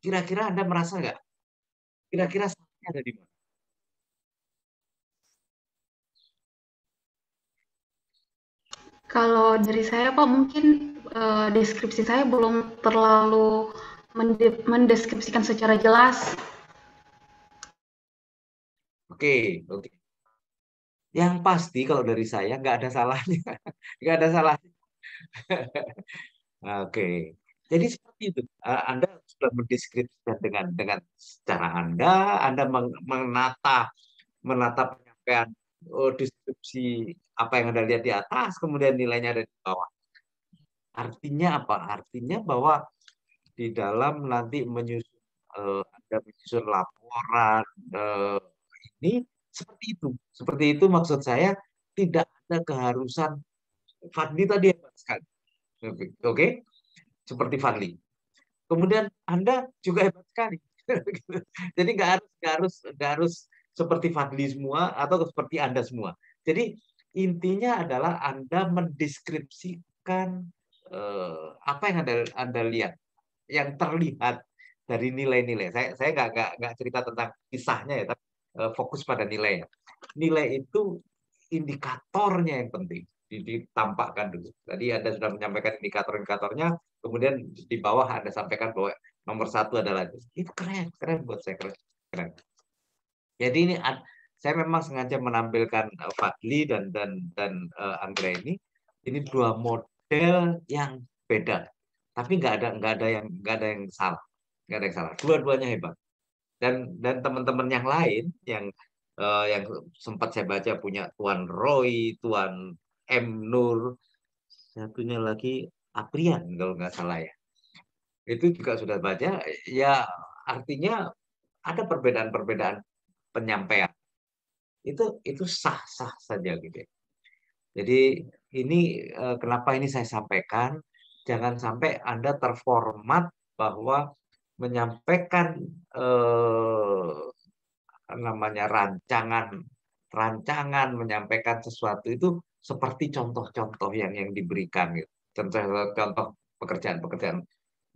Kira-kira Anda merasa nggak? Kira-kira salahnya ada di mana? Kalau dari saya Pak mungkin deskripsi saya belum terlalu mendeskripsikan secara jelas. Oke, oke. Yang pasti kalau dari saya nggak ada salahnya, nggak ada salahnya. Oke, jadi seperti itu. Anda sudah mendeskripsikan dengan cara Anda menata penyampaian deskripsi apa yang Anda lihat di atas, kemudian nilainya ada di bawah. Artinya apa? Artinya bahwa di dalam nanti Anda menyusun laporan eh, ini seperti itu. Seperti itu maksud saya tidak ada keharusan Fadli tadi hebat sekali. Oke, seperti Fadli. Kemudian Anda juga hebat sekali. Jadi nggak harus seperti Fadli semua atau seperti Anda semua. Jadi intinya adalah Anda mendeskripsikan apa yang Anda lihat, yang terlihat dari nilai-nilai. Saya nggak cerita tentang kisahnya ya, tapi fokus pada nilai. Nilai itu indikatornya yang penting ditampakkan dulu. Tadi Anda sudah menyampaikan indikator-indikatornya, kemudian di bawah Anda sampaikan bahwa nomor satu adalah itu keren, keren buat saya keren. Keren. Jadi saya memang sengaja menampilkan Fadli dan Anggra ini dua model yang beda, tapi nggak ada yang salah, nggak ada yang salah. Dua-duanya hebat. Dan teman-teman yang lain yang sempat saya baca punya Tuan Roy, Tuan M Nur, satunya lagi Aprian kalau nggak salah ya. Itu juga sudah baca, ya artinya ada perbedaan-perbedaan penyampaian. Itu sah-sah saja gitu ya. Jadi ini kenapa ini saya sampaikan, jangan sampai Anda terformat bahwa menyampaikan namanya rancangan menyampaikan sesuatu itu seperti contoh-contoh yang diberikan gitu. Contoh-contoh pekerjaan-pekerjaan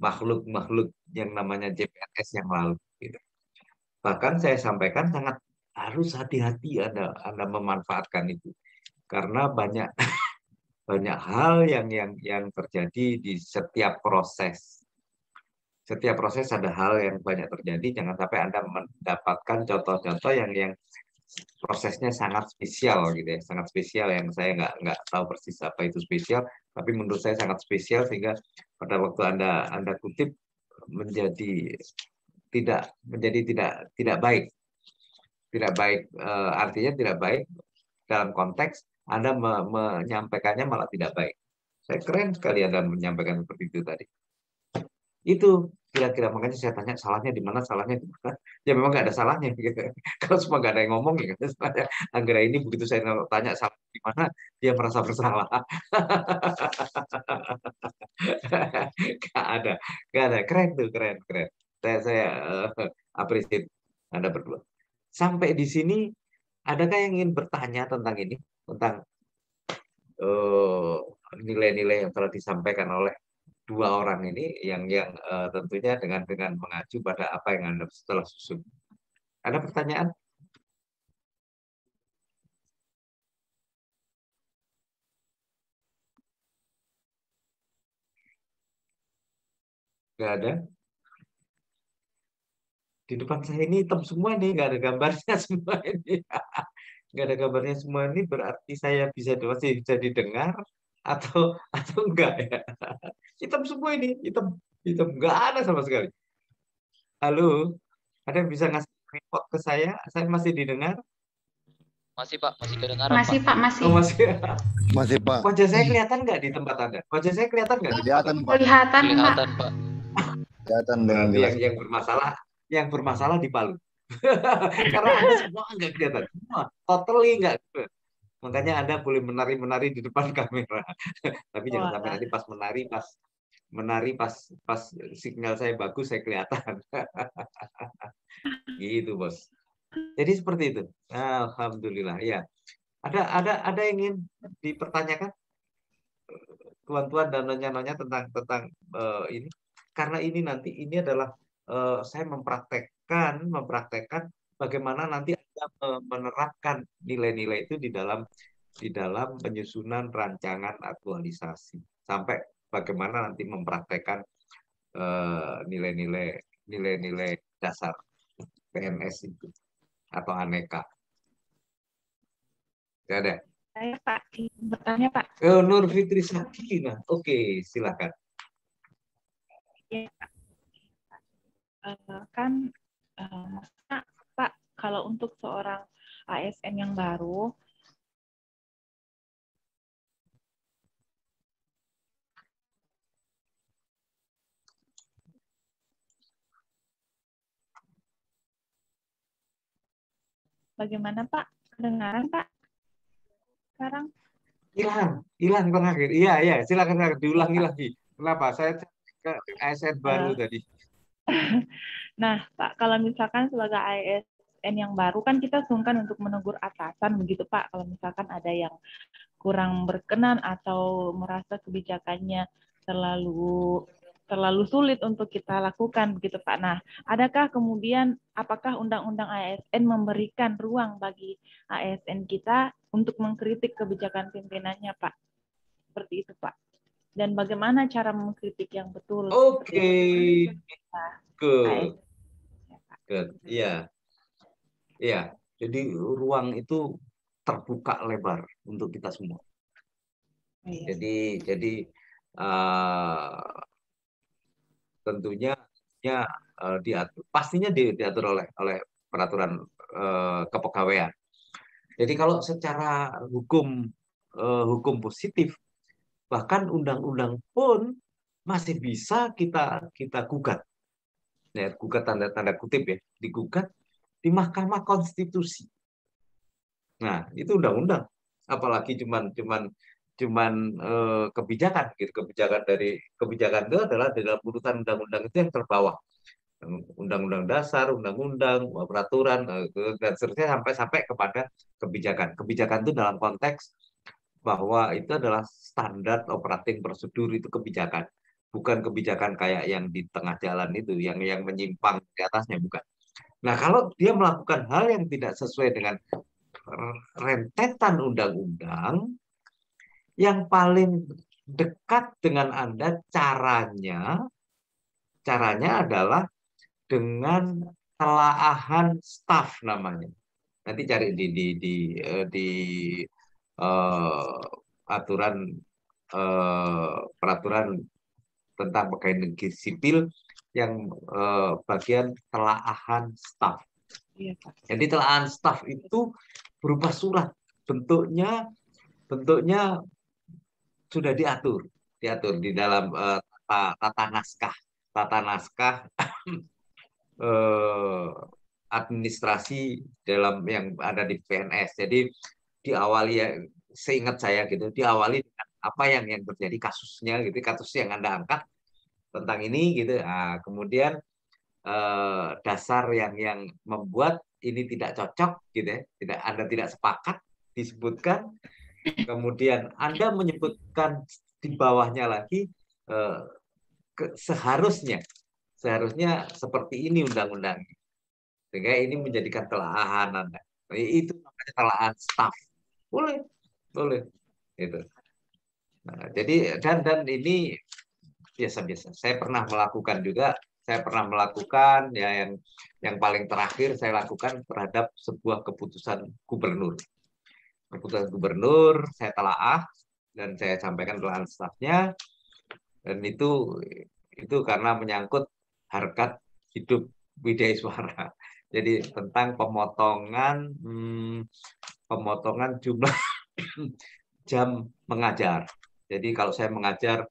makhluk-makhluk yang namanya JPNS yang lalu gitu. Bahkan saya sampaikan sangat harus hati-hati Anda memanfaatkan itu karena banyak banyak hal yang terjadi di setiap proses. Setiap proses ada hal yang banyak terjadi, jangan sampai Anda mendapatkan contoh-contoh yang prosesnya sangat spesial gitu ya, sangat spesial yang saya nggak tahu persis apa itu spesial, tapi menurut saya sangat spesial sehingga pada waktu Anda kutip menjadi tidak tidak baik, tidak baik artinya tidak baik dalam konteks Anda menyampaikannya malah tidak baik. Saya keren sekali Anda menyampaikan seperti itu tadi. Itu kira-kira makanya saya tanya salahnya di mana, salahnya di mana. Ya memang nggak ada salahnya gitu. Kalau semua nggak ada yang ngomong ya nggak ada salahnya. Anggra ini begitu saya tanya salah di mana, dia merasa bersalah. Nggak ada. Keren tuh, keren, keren. Saya appreciate Anda berdua. Sampai di sini, adakah yang ingin bertanya tentang ini, tentang eh, nilai-nilai yang telah disampaikan oleh dua orang ini yang tentunya dengan mengacu pada apa yang Anda setelah susun. Ada pertanyaan? Nggak ada. Di depan saya ini hitam semua nih, nggak ada gambarnya semua ini. Nggak ada gambarnya semua ini berarti saya masih bisa didengar atau enggak ya? Hitam semua ini, hitam hitam nggak ada sama sekali. Halo, ada yang bisa ngasih report ke saya? Saya masih didengar? Masih Pak, masih kedengaran Masih Pak. Pak, masih. Oh masih. Masih Pak. Wajah saya kelihatan nggak di tempat Anda? Wajah saya kelihatan nggak di tempat Kelihatan Anda? Pak. Kelihatan Pak. Kelihatan Pak. Kelihatan dengan Berarti jelas. yang bermasalah di Palu. Karena Anda semua nggak kelihatan. Semua. Totally nggak. Makanya Anda boleh menari-menari di depan kamera. Tapi jangan sampai nanti pas menari pas pas sinyal saya bagus saya kelihatan. Gitu, Bos. Jadi seperti itu. Alhamdulillah ya. Ada yang ingin dipertanyakan tuan-tuan dan nyonya-nyonya tentang ini. Karena ini nanti ini adalah saya mempraktekkan bagaimana nanti Anda menerapkan nilai-nilai itu di dalam penyusunan rancangan aktualisasi sampai bagaimana nanti mempraktekkan nilai-nilai dasar PNS itu atau aneka. Tidak ada. Saya Pak, bertanya Pak. Nur Fitri Sakina. Oke, silakan. Ya, kan maksudnya Pak, kalau untuk seorang ASN yang baru, bagaimana Pak? Kedengaran Pak? Sekarang? Hilang terakhir. Iya, silakan diulangi lagi. Kenapa? Saya ke ASN baru tadi. Nah, Pak, kalau misalkan sebagai ASN yang baru kan kita sungkan untuk menegur atasan begitu Pak. Kalau misalkan ada yang kurang berkenan atau merasa kebijakannya terlalu sulit untuk kita lakukan begitu Pak. Nah, adakah kemudian apakah Undang-Undang ASN memberikan ruang bagi ASN kita untuk mengkritik kebijakan pimpinannya Pak? Seperti itu Pak. Dan bagaimana cara mengkritik yang betul? Oke. Good. Good. Iya. Iya. Jadi ruang itu terbuka lebar untuk kita semua. Jadi tentunya diatur, pastinya diatur oleh peraturan kepegawaian. Jadi kalau secara hukum positif, bahkan undang-undang pun masih bisa kita gugat, ya, gugat tanda kutip ya, digugat di Mahkamah Konstitusi. Nah itu undang-undang, apalagi cuman kebijakan gitu. Kebijakan itu adalah dalam urutan undang-undang itu yang terbawah, undang-undang dasar, undang-undang, peraturan dan seterusnya sampai kepada kebijakan. Kebijakan itu dalam konteks bahwa itu adalah standar operating prosedur, itu kebijakan, bukan kebijakan kayak yang di tengah jalan itu, yang menyimpang di atasnya, bukan. Nah kalau dia melakukan hal yang tidak sesuai dengan rentetan undang-undang, yang paling dekat dengan Anda caranya adalah dengan telaahan staf namanya. Nanti cari di aturan peraturan tentang pegawai negeri sipil yang bagian telaahan staf. Jadi telaahan staf itu berupa surat, bentuknya sudah diatur di dalam tata naskah administrasi dalam yang ada di PNS. Jadi diawali, ya, seingat saya gitu, diawali dengan apa yang terjadi kasusnya gitu, kasus yang Anda angkat tentang ini gitu. Nah, kemudian dasar yang membuat ini tidak cocok gitu ya, Anda tidak sepakat, disebutkan. Kemudian Anda menyebutkan di bawahnya lagi seharusnya seperti ini undang-undang, sehingga ini menjadikan telaahan Anda. Itu namanya telaahan staf. Boleh itu. Nah, jadi dan ini biasa-biasa. Saya pernah melakukan ya, yang paling terakhir saya lakukan terhadap sebuah keputusan gubernur. Keputusan gubernur saya telaah dan saya sampaikan telaahan stafnya, dan itu karena menyangkut harkat hidup Widaiswara. Jadi tentang pemotongan jumlah jam mengajar. Jadi kalau saya mengajar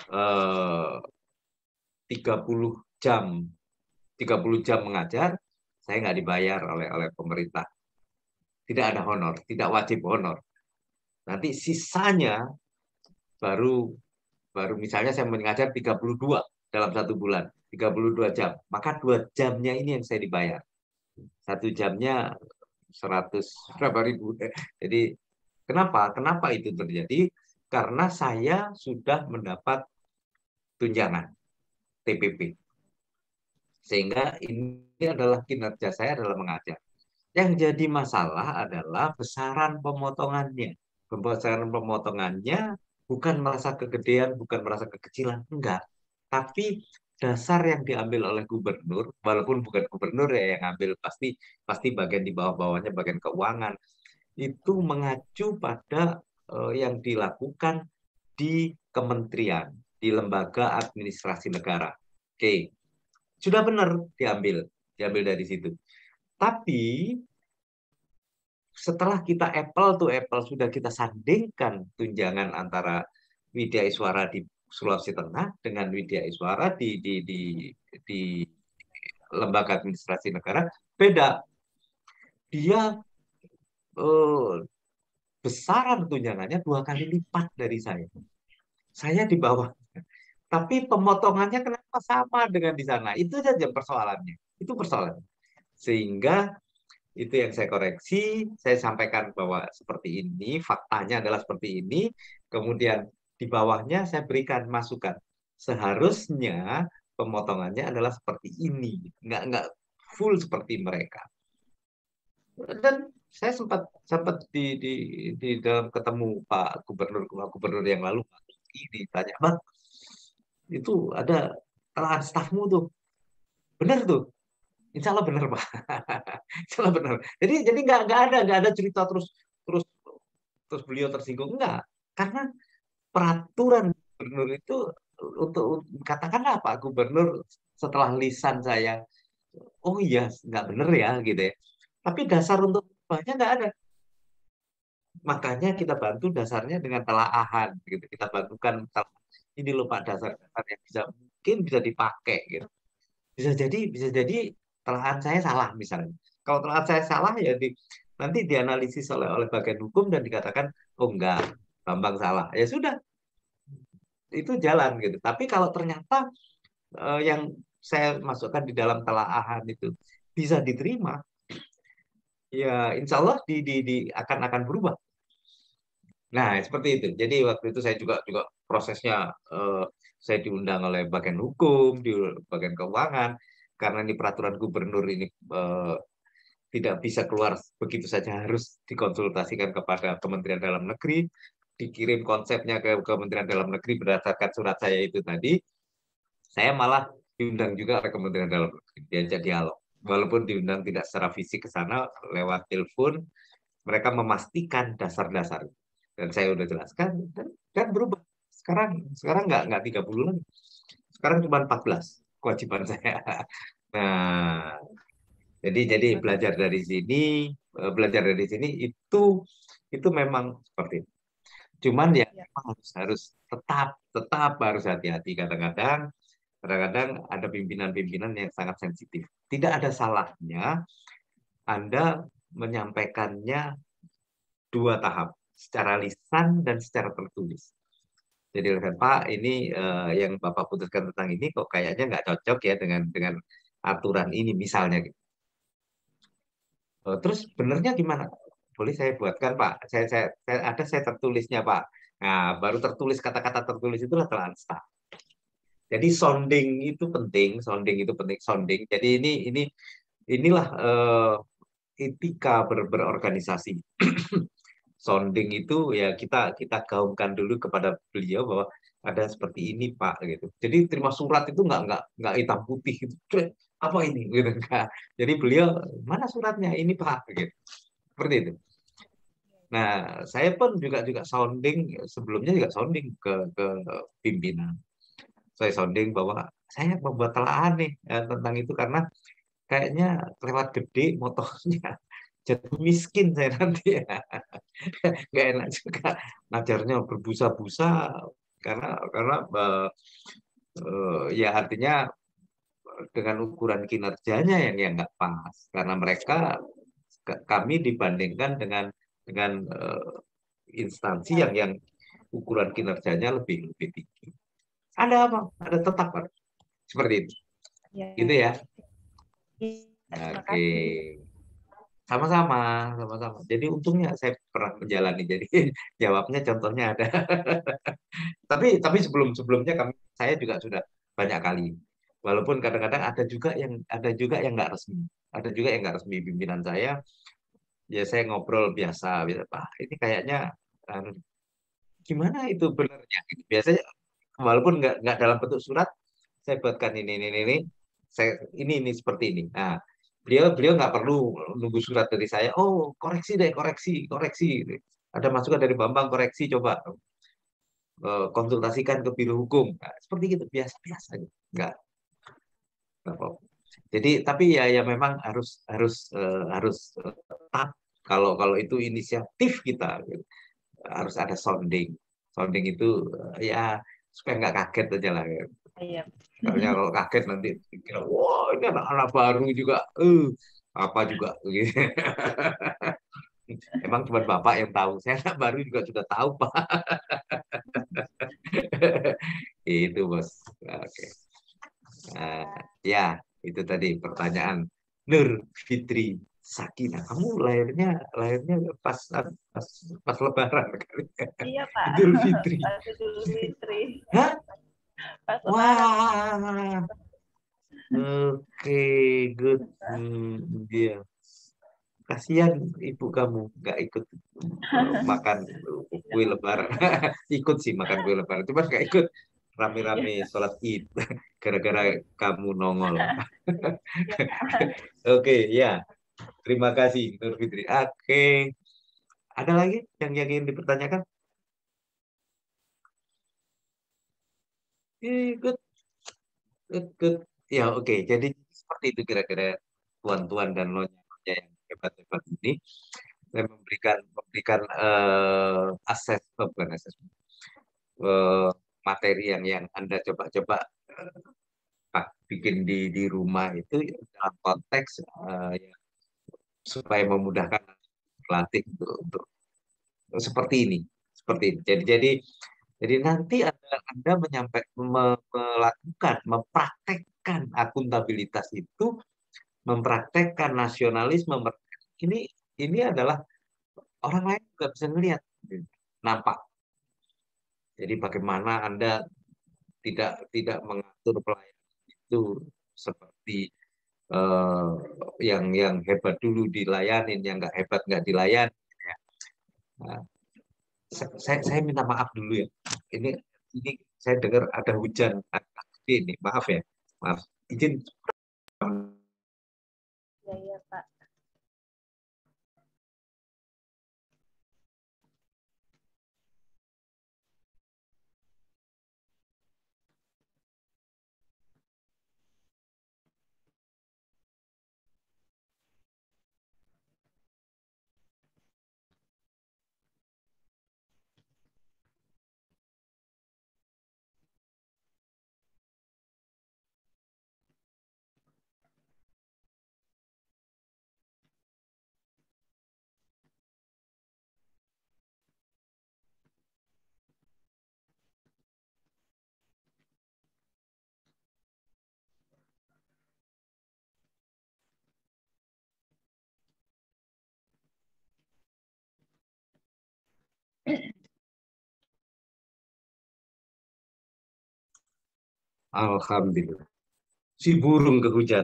30 jam mengajar, saya nggak dibayar oleh pemerintah. Tidak ada honor, tidak wajib honor. Nanti sisanya baru misalnya saya mengajar 32 dalam 1 bulan, 32 jam. Maka 2 jamnya ini yang saya dibayar. 1 jamnya 100 berapa ribu. Jadi kenapa itu terjadi? Karena saya sudah mendapat tunjangan TPP. Sehingga ini adalah kinerja saya adalah mengajar. Yang jadi masalah adalah besaran pemotongannya. Besaran pemotongannya bukan merasa kegedean, bukan merasa kekecilan, enggak. Tapi dasar yang diambil oleh gubernur, walaupun bukan gubernur ya yang ambil, pasti pasti bagian di bawah-bawahnya, bagian keuangan, itu mengacu pada yang dilakukan di kementerian, di lembaga administrasi negara. Oke, sudah benar diambil dari situ. Tapi setelah kita apple to apple, sudah kita sandingkan tunjangan antara Widya Iswara di Sulawesi Tengah dengan Widya Iswara di lembaga administrasi negara, beda. Dia eh, besaran tunjangannya 2 kali lipat dari saya. Saya di bawah. Tapi pemotongannya kenapa sama dengan di sana? Itu saja persoalannya. Itu persoalannya. Sehingga itu yang saya koreksi, saya sampaikan bahwa seperti ini, faktanya adalah seperti ini, kemudian di bawahnya saya berikan masukan. Seharusnya pemotongannya adalah seperti ini, nggak full seperti mereka. Dan saya sempat di dalam ketemu Pak Gubernur yang lalu, Pak Luki, ditanya, Bang, itu ada telahan stafmu tuh, benar tuh? Insya Allah benar, Pak. Insya Allah benar. Jadi nggak ada cerita terus terus terus beliau tersinggung, enggak. Karena peraturan gubernur itu, untuk katakanlah Pak Gubernur setelah lisan saya, oh iya nggak benar ya gitu ya. Tapi dasar untuk banyak nggak ada. Makanya kita bantu dasarnya dengan telaahan gitu. Kita bantukan ini loh Pak, dasar-dasar yang mungkin bisa dipakai gitu. Bisa jadi telahan saya salah misalnya. Kalau telahan saya salah ya nanti dianalisis oleh bagian hukum dan dikatakan oh enggak, Bambang salah. Ya sudah, itu jalan gitu. Tapi kalau ternyata yang saya masukkan di dalam telaahan itu bisa diterima, ya insya Allah akan berubah. Nah, seperti itu. Jadi waktu itu saya juga prosesnya, saya diundang oleh bagian hukum, di bagian keuangan, karena ini peraturan gubernur ini tidak bisa keluar begitu saja, harus dikonsultasikan kepada Kementerian Dalam Negeri, dikirim konsepnya ke Kementerian Dalam Negeri berdasarkan surat saya itu tadi. Saya malah diundang juga oleh Kementerian Dalam Negeri, diajak dialog. Walaupun diundang tidak secara fisik ke sana, lewat telepon, mereka memastikan dasar-dasar. Dan saya udah jelaskan, dan berubah. Sekarang nggak 30 lagi. Sekarang cuma 14 kewajiban saya. Nah, jadi belajar dari sini itu memang seperti itu. Cuman ya memang harus tetap harus hati-hati. Kadang-kadang ada pimpinan-pimpinan yang sangat sensitif. Tidak ada salahnya Anda menyampaikannya 2 tahap, secara lisan dan secara tertulis. Jadi Pak, ini yang Bapak putuskan tentang ini kok kayaknya nggak cocok ya dengan aturan ini misalnya gitu. Terus benernya gimana? Boleh saya buatkan Pak. Saya tertulisnya Pak. Nah, baru tertulis, kata-kata tertulis itulah telah staf. Jadi sounding itu penting. Jadi inilah etika berorganisasi. Sounding itu ya kita gaungkan dulu kepada beliau bahwa ada seperti ini Pak gitu. Jadi terima surat itu nggak hitam putih gitu. Apa ini gitu enggak. Jadi beliau, mana suratnya ini Pak gitu. Seperti itu. Nah, saya pun juga sounding, sebelumnya juga sounding ke pimpinan. Saya sounding bahwa saya membuat telaah nih tentang itu karena kayaknya lewat gede motornya, jatuh miskin saya nanti ya. Nggak enak juga ngajarnya berbusa-busa karena ya artinya dengan ukuran kinerjanya yang nggak pas, karena kami dibandingkan dengan instansi yang ukuran kinerjanya lebih tinggi. Ada apa? Ada tetap Pak. Seperti itu. Ya. Gitu ya. Terima Oke. kasih. Sama-sama. Jadi untungnya saya pernah menjalani. Jadi jawabnya contohnya ada. Tapi sebelumnya saya juga sudah banyak kali Walaupun kadang-kadang ada juga yang nggak resmi, ada juga yang nggak resmi pimpinan saya. Ya saya ngobrol biasa, biasa Pak. Ini kayaknya anu, gimana itu benernya? Gitu. Biasanya walaupun nggak dalam bentuk surat, saya buatkan ini, saya ini seperti ini. Nah, beliau beliau nggak perlu nunggu surat dari saya. Oh, koreksi deh, koreksi. Ada masukan dari Bambang, koreksi coba. Konsultasikan ke biro hukum. Nah, seperti gitu biasa-biasa gitu. Nggak apa-apa. Jadi tapi ya memang harus tetap kalau kalau itu inisiatif kita gitu. Harus ada sounding. Sounding itu ya supaya nggak kaget aja lah. Ya. Iya. Soalnya kalau kaget nanti kira, wah ini anak-anak baru juga, apa juga. Gitu. Emang cuma Bapak yang tahu. Saya anak baru juga sudah tahu, Pak. Itu, Bos. Oke. Nah, ya, itu tadi pertanyaan Nur Fitri Sakina. Kamu lahirnya pas pas, pas Lebaran kali. Iya, Pak. Idul Fitri. Pas Idul Fitri. Hah? Pas Lebaran. Wah, oke, good. Dia. Kasihan ibu kamu nggak ikut makan kue Lebaran. Ikut sih makan kue Lebaran, cuma nggak ikut rame-rame Iya, sholat Id gara-gara kamu nongol. iya, Pak. Oke, ya. Terima kasih, Nur Fitri. Oke. Ada lagi yang ingin dipertanyakan? Good, good. Ya, oke. Jadi seperti itu kira-kira tuan-tuan dan nyonya yang hebat-hebat ini. Saya memberikan akses, bukan akses, materi yang Anda coba-coba bikin di rumah itu ya, dalam konteks ya, supaya memudahkan pelatih untuk seperti ini, seperti ini. Jadi nanti Anda melakukan, mempraktekkan akuntabilitas itu, mempraktekkan nasionalisme. Ini adalah orang lain juga bisa melihat, nampak. Jadi bagaimana Anda tidak mengatur pelayanan itu seperti eh, yang hebat dulu dilayanin, yang nggak hebat nggak dilayani. Ya. Nah, saya minta maaf dulu ya. Ini saya dengar ada hujan agak gede ini. Maaf ya, maaf. Izin. Iya, iya, Pak. Alhamdulillah. Si burung kehujan.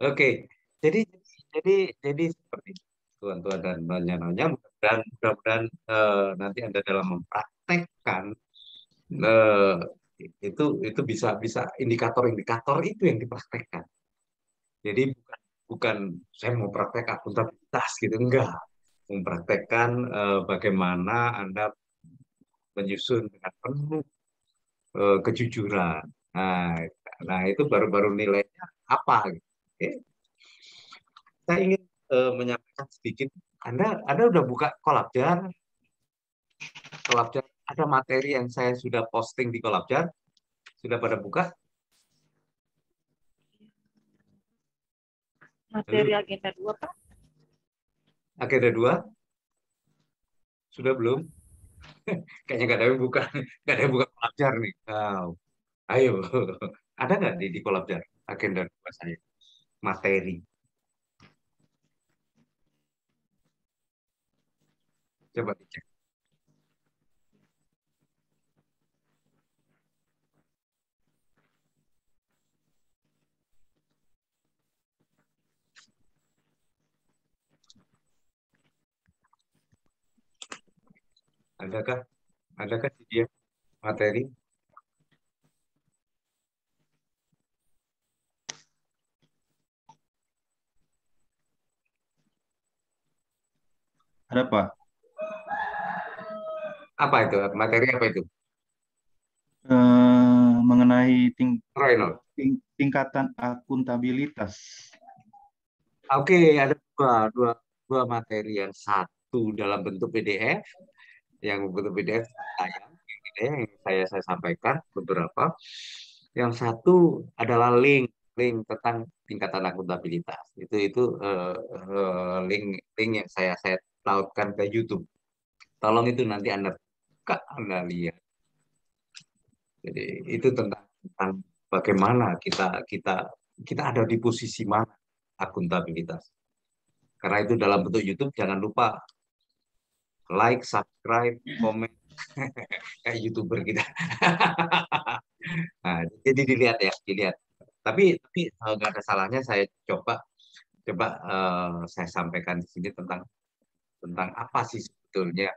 Oke, jadi jadi jadi seperti itu, tuan-tuan dan nyonya-nyonya. Mudah-mudahan nanti Anda dalam mempraktekkan eh, itu bisa bisa indikator-indikator itu yang dipraktekkan. Jadi bukan saya mau praktek akuntabilitas gitu, enggak. Mempraktekkan bagaimana Anda menyusun dengan penuh kejujuran. Nah, nah itu baru-baru nilainya apa gitu. Oke. Saya ingin menyampaikan sedikit. Anda udah buka Kolabjar, Kolabjar ada materi yang saya sudah posting di Kolabjar, sudah pada buka? Materi Halo, agenda 2, Pak. agenda 2 sudah belum? Kayaknya nggak ada yang buka, nggak ada yang buka Kolabjar nih. Wow. Ayo, ada nggak di Kolabjar agenda 2 saya materi? Coba dicek. Adakah adakah dia materi? Ada Pak. Apa itu? Materi apa itu? Mengenai Reynold. tingkatan akuntabilitas. Oke, ada dua materi, yang satu dalam bentuk PDF, yang bentuk PDF yang saya sampaikan beberapa. Yang satu adalah link tentang tingkatan akuntabilitas. Link link yang saya tautkan ke YouTube. Tolong itu nanti Anda lihat. Jadi itu tentang bagaimana kita kita kita ada di posisi mana akuntabilitas. Karena itu dalam bentuk YouTube, jangan lupa like, subscribe, komen kayak YouTuber kita. Nah, jadi dilihat ya, dilihat. Tapi nggak ada salahnya saya coba coba saya sampaikan di sini tentang tentang apa sih sebetulnya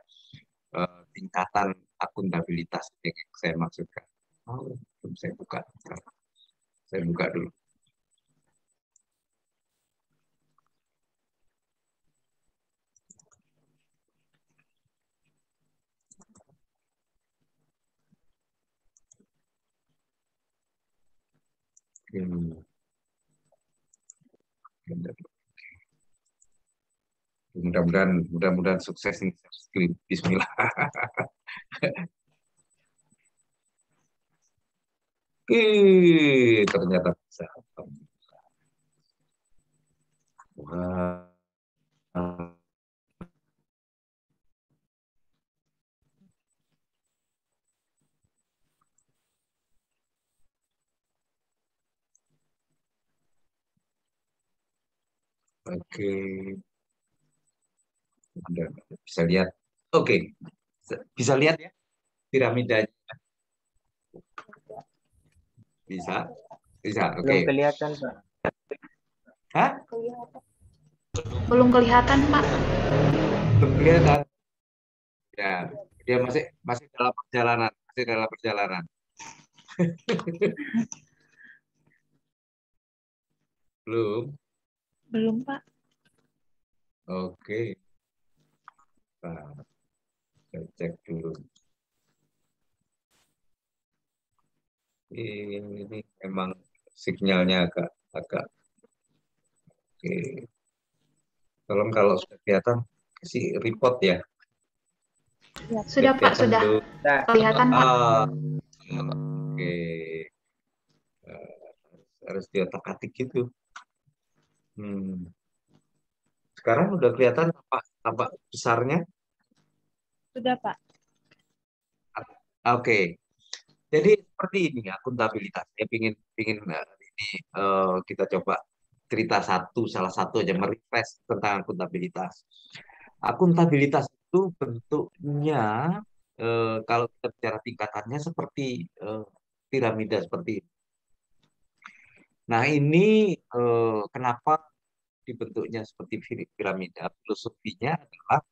tingkatan akuntabilitas yang saya maksudkan. Oh, belum saya buka. Saya buka dulu. Hmm. Mudah-mudahan sukses nih. Bismillah. Ternyata bisa. Wah. Oke, bisa lihat. Oke, bisa lihat ya piramidanya. Bisa, bisa. Oke. Belum kelihatan, Pak. Hah? Belum kelihatan, Pak. Belum kelihatan. Ya, dia masih masih dalam perjalanan, masih dalam perjalanan. Belum. Belum, Pak. Oke. Nah, saya cek dulu. Ini emang sinyalnya agak agak oke. Tolong kalau sudah kelihatan kasih report ya. Sudah, Pak, Kelihatan sudah. belum? Nah, Kelihatan, Pak. Oke. Eh, harus diotak-atik gitu. Sekarang udah kelihatan apa besarnya? Sudah, Pak. Oke. Jadi seperti ini akuntabilitas. Saya pingin ini kita coba cerita salah satu aja merefresh tentang akuntabilitas. Akuntabilitas itu bentuknya kalau kita bicara tingkatannya seperti piramida seperti ini. Nah, ini kenapa dibentuknya seperti piramida? Filosofinya adalah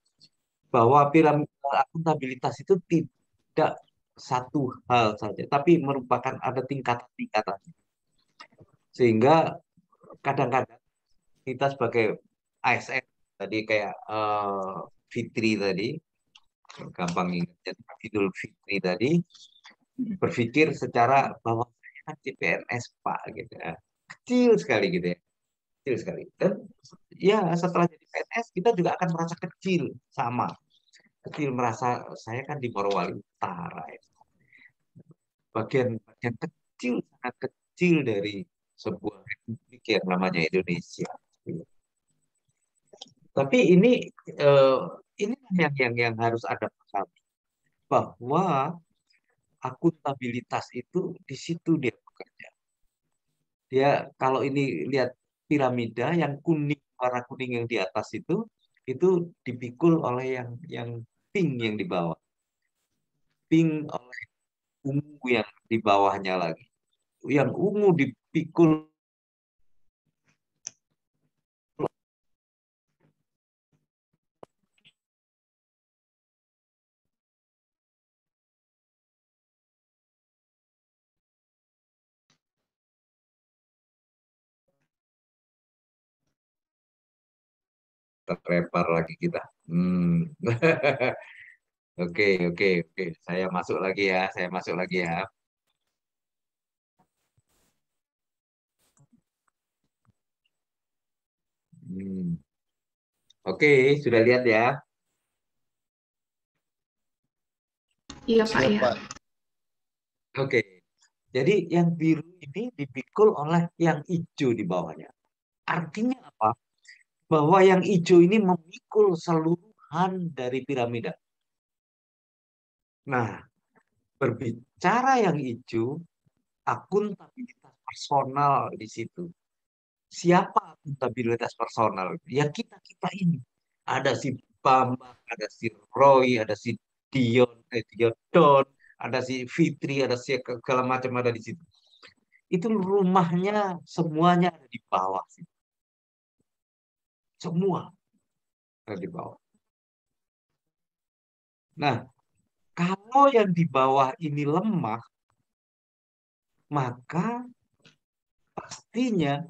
bahwa piramida akuntabilitas itu tidak satu hal saja, tapi merupakan ada tingkatan-tingkatan. Sehingga kadang-kadang kita sebagai ASN tadi kayak Fitri tadi, gampang ingat Idul Fitri tadi, berpikir secara bahwa saya kan CPNS Pak gitu ya. Kecil sekali gitu ya. Kecil sekali. Dan ya setelah jadi PNS kita juga akan merasa kecil sama. Kecil merasa saya kan di Morowali Utara ya. Bagian kecil, sangat kecil dari sebuah republik yang namanya Indonesia. Tapi eh, ini yang harus ada pahami bahwa akuntabilitas itu di situ dia bekerja. Dia kalau ini lihat piramida yang kuning, warna kuning yang di atas itu dipikul oleh yang pink yang di bawah, pink oleh ungu yang di bawahnya lagi, yang ungu dipikul terlempar lagi kita. Oke, oke, oke. Saya masuk lagi ya. Saya masuk lagi ya. Hmm. Oke, sudah lihat ya. Iya Pak Siap, ya. Pak. Oke. Jadi yang biru ini dipikul oleh yang hijau di bawahnya. Artinya apa? Bahwa yang hijau ini memikul seluruhan dari piramida. Nah, berbicara yang hijau, akuntabilitas personal di situ. Siapa akuntabilitas personal? Ya kita-kita ini. Ada si Bambang, ada si Roy, ada si Don, ada si Fitri, ada si segala macam ada di situ. Itu rumahnya semuanya ada di bawah sih. Semua ada di bawah. Nah, kalau yang di bawah ini lemah, maka pastinya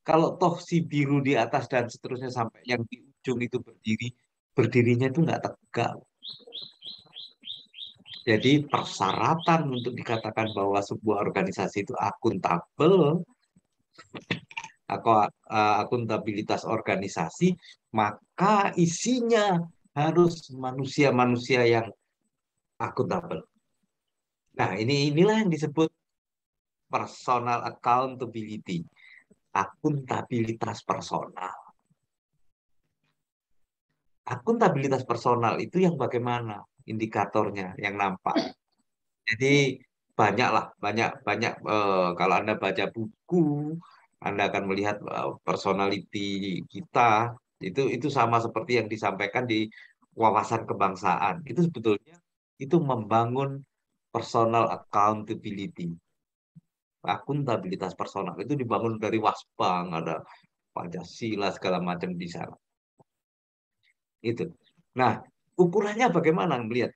kalau toh si biru di atas dan seterusnya sampai yang di ujung itu berdiri, berdirinya itu nggak tegak. Jadi persyaratan untuk dikatakan bahwa sebuah organisasi itu akuntabel atau akuntabilitas organisasi, maka isinya harus manusia-manusia yang akuntabel. Nah, inilah yang disebut personal accountability, akuntabilitas personal. Akuntabilitas personal itu yang bagaimana indikatornya yang nampak. Jadi banyaklah, banyak kalau Anda baca buku, Anda akan melihat personality kita itu sama seperti yang disampaikan di wawasan kebangsaan. Itu sebetulnya itu membangun personal accountability, akuntabilitas personal itu dibangun dari Wasbang, ada Pancasila segala macam di sana. Itu. Nah, ukurannya bagaimana melihat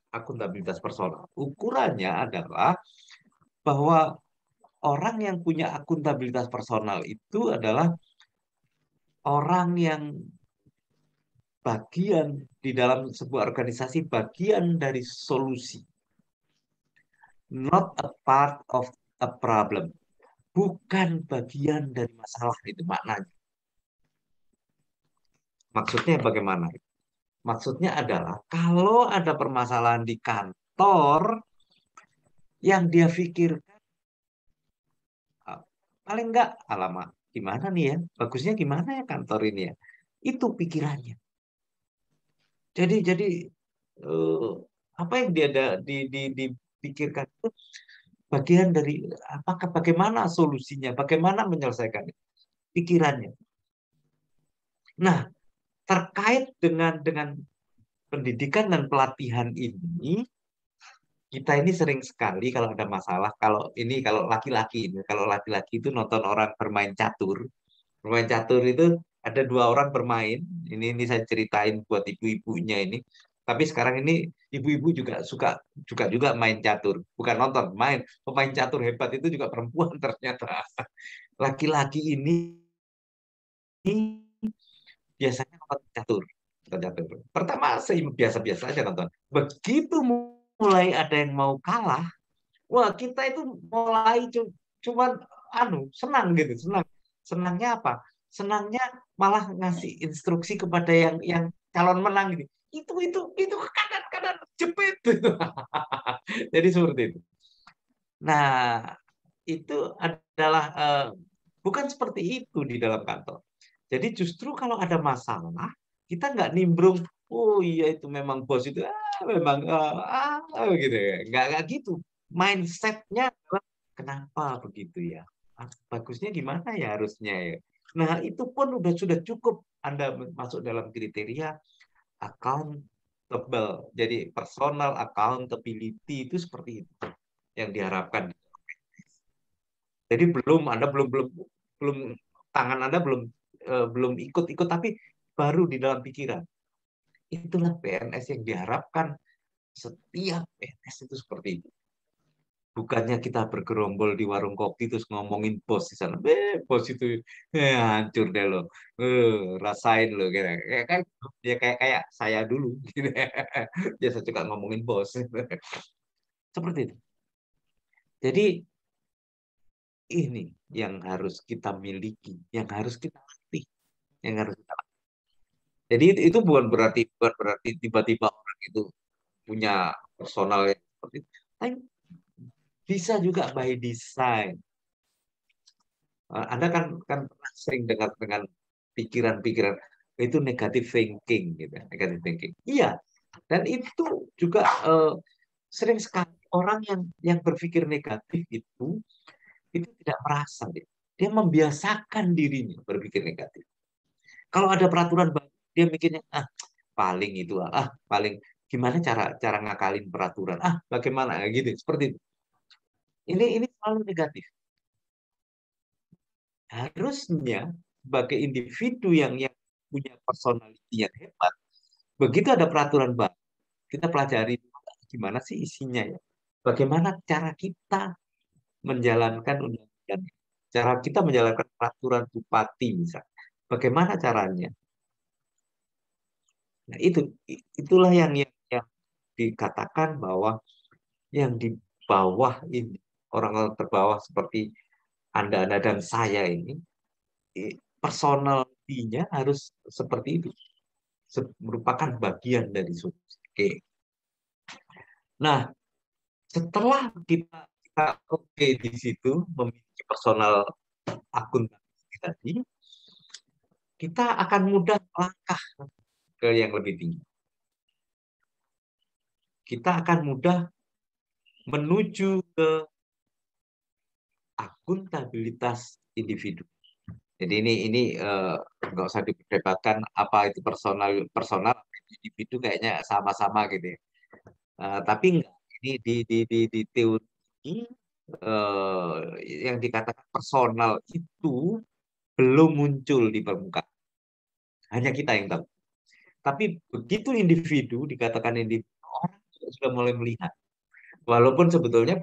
akuntabilitas personal? Ukurannya adalah bahwa orang yang punya akuntabilitas personal itu adalah orang yang bagian di dalam sebuah organisasi, bagian dari solusi, not a part of a problem, bukan bagian dari masalah, itu maknanya. Maksudnya bagaimana? Maksudnya adalah kalau ada permasalahan di kantor yang dia pikirkan, paling enggak alamat gimana nih ya, bagusnya gimana ya kantor ini ya, itu pikirannya. Jadi eh, apa yang dia dipikirkan itu bagian dari apakah bagaimana solusinya, bagaimana menyelesaikan pikirannya. Nah, terkait dengan pendidikan dan pelatihan ini, kita ini sering sekali kalau ada masalah, kalau laki-laki ini, kalau laki-laki itu nonton orang bermain catur. Bermain catur itu ada dua orang bermain. Ini saya ceritain buat ibu-ibunya ini. Tapi sekarang ini ibu-ibu juga suka juga main catur, bukan nonton, main. Pemain catur hebat itu juga perempuan ternyata. Laki-laki ini biasanya nonton catur. Nonton catur. Pertama saya biasa-biasa aja nonton. Begitu mulai ada yang mau kalah, wah kita itu mulai cuman senang gitu, senang. Senangnya apa? Senangnya malah ngasih instruksi kepada yang calon menang gitu. Itu ke kanan kanan jepit gitu. Jadi seperti itu. Nah, itu adalah bukan seperti itu di dalam kantor. Jadi justru kalau ada masalah, kita nggak nimbrung, oh iya itu memang bos itu, memang gitu ya. Nggak gitu. Mindsetnya adalah, kenapa begitu ya? Bagusnya gimana ya harusnya ya? Nah, itu pun sudah cukup Anda masuk dalam kriteria accountable. Jadi personal accountability itu seperti itu yang diharapkan. Jadi Anda belum belum belum tangan Anda belum ikut-ikut tapi baru di dalam pikiran. Itulah PNS yang diharapkan, setiap PNS itu seperti itu. Bukannya kita bergerombol di warung kopi terus ngomongin bos di sana. Bos itu hancur deh lo. Rasain lo kayak saya dulu. Biasa juga ngomongin bos. Seperti itu. Jadi ini yang harus kita miliki, yang harus kita latih, yang harus kita latih. Jadi itu bukan berarti tiba-tiba orang itu punya personal yang seperti itu. Tapi bisa juga by design. Anda kan pernah sering dengar dengan pikiran-pikiran itu negative thinking gitu, negative thinking. Iya, dan itu juga sering sekali orang yang berpikir negatif itu tidak merasa dia membiasakan dirinya berpikir negatif. Kalau ada peraturan baru, dia mikirnya paling itu paling gimana cara ngakalin peraturan bagaimana gitu seperti itu. Ini selalu negatif. Harusnya sebagai individu yang punya personality yang hebat, begitu ada peraturan baru, kita pelajari gimana sih isinya ya. Bagaimana cara kita menjalankan undang-undang, cara kita menjalankan peraturan bupati misalnya. Bagaimana caranya? Nah, itulah yang dikatakan bahwa yang di bawah ini, orang-orang terbawah seperti Anda dan saya ini, personalitinya harus seperti itu. Merupakan bagian dari solusi. Oke. Nah, setelah kita oke di situ memiliki personal akuntabilitas tadi, kita akan mudah melangkah ke yang lebih tinggi. Kita akan mudah menuju ke akuntabilitas individu. Jadi ini nggak usah diperdebatkan apa itu personal individu kayaknya sama-sama gitu ya. Tapi enggak, ini di teori yang dikatakan personal itu belum muncul di permukaan. Hanya kita yang tahu. Tapi begitu individu dikatakan individu, orang sudah mulai melihat. Walaupun sebetulnya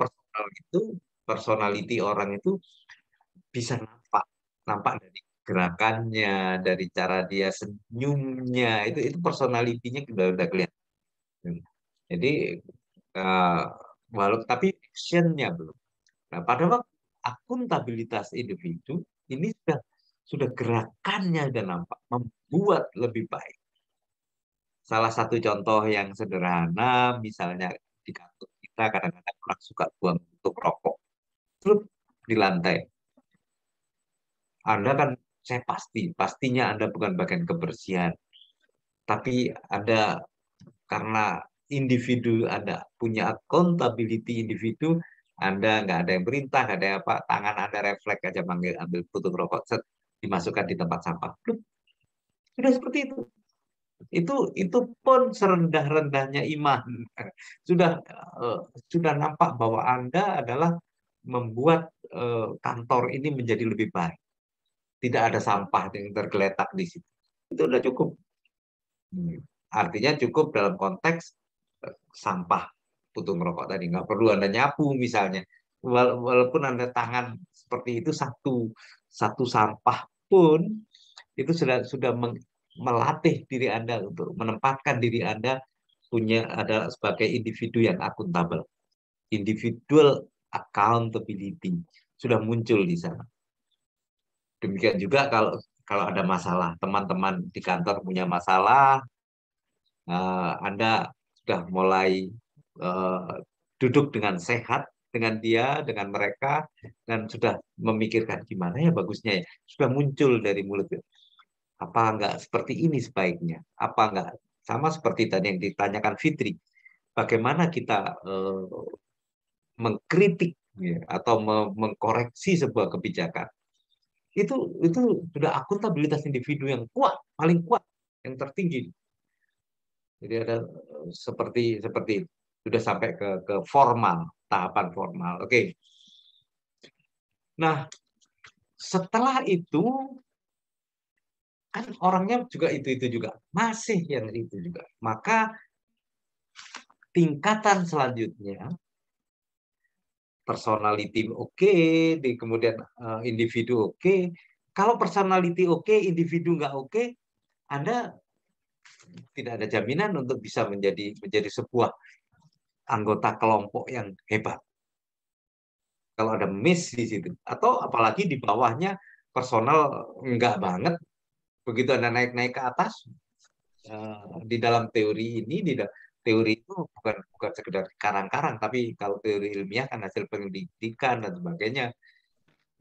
personality orang itu bisa nampak dari gerakannya, dari cara dia senyumnya, itu personalitinya udah kelihatan. Jadi tapi actionnya belum. Nah, pada waktu akuntabilitas individu ini sudah gerakannya dan nampak membuat lebih baik. Salah satu contoh yang sederhana, misalnya di kantor kita kadang-kadang orang suka buang tutup rokok, terus di lantai. Anda kan, saya pastinya Anda bukan bagian kebersihan, tapi Anda karena individu Anda punya accountability individu, Anda nggak ada yang perintah, nggak ada apa, tangan Anda refleks aja ambil tutup rokok, dimasukkan di tempat sampah. Sudah seperti itu. Itu pun serendah-rendahnya iman. Sudah nampak bahwa Anda adalah membuat kantor ini menjadi lebih baik. Tidak ada sampah yang tergeletak di situ. Itu sudah cukup. Artinya cukup dalam konteks sampah putung rokok tadi. Nggak perlu Anda nyapu misalnya. Walaupun Anda tangan seperti itu, satu sampah pun itu sudah melatih diri Anda untuk menempatkan diri Anda ada sebagai individu yang akuntabel. Individual accountability sudah muncul di sana. Demikian juga kalau ada masalah, teman-teman di kantor punya masalah, Anda sudah mulai duduk dengan sehat dengan dia, dengan mereka, dan sudah memikirkan gimana ya bagusnya ya. Sudah muncul dari mulut. Apa enggak seperti ini sebaiknya? Apa enggak sama seperti tadi yang ditanyakan Fitri? Bagaimana kita mengkritik ya, atau mengkoreksi sebuah kebijakan? Itu sudah akuntabilitas individu yang kuat, paling kuat, yang tertinggi. Jadi ada seperti itu. Sudah sampai ke formal, tahapan formal. Oke. Nah, setelah itu kan orangnya juga itu juga, masih yang itu juga. Maka tingkatan selanjutnya personality oke, kemudian individu oke. Kalau personality oke, individu nggak oke, Anda tidak ada jaminan untuk bisa menjadi sebuah anggota kelompok yang hebat. Kalau ada miss di situ, atau apalagi di bawahnya personal enggak banget, begitu Anda naik-naik ke atas, di dalam teori ini, teori itu bukan sekedar karang-karang, tapi kalau teori ilmiah kan hasil pendidikan dan sebagainya,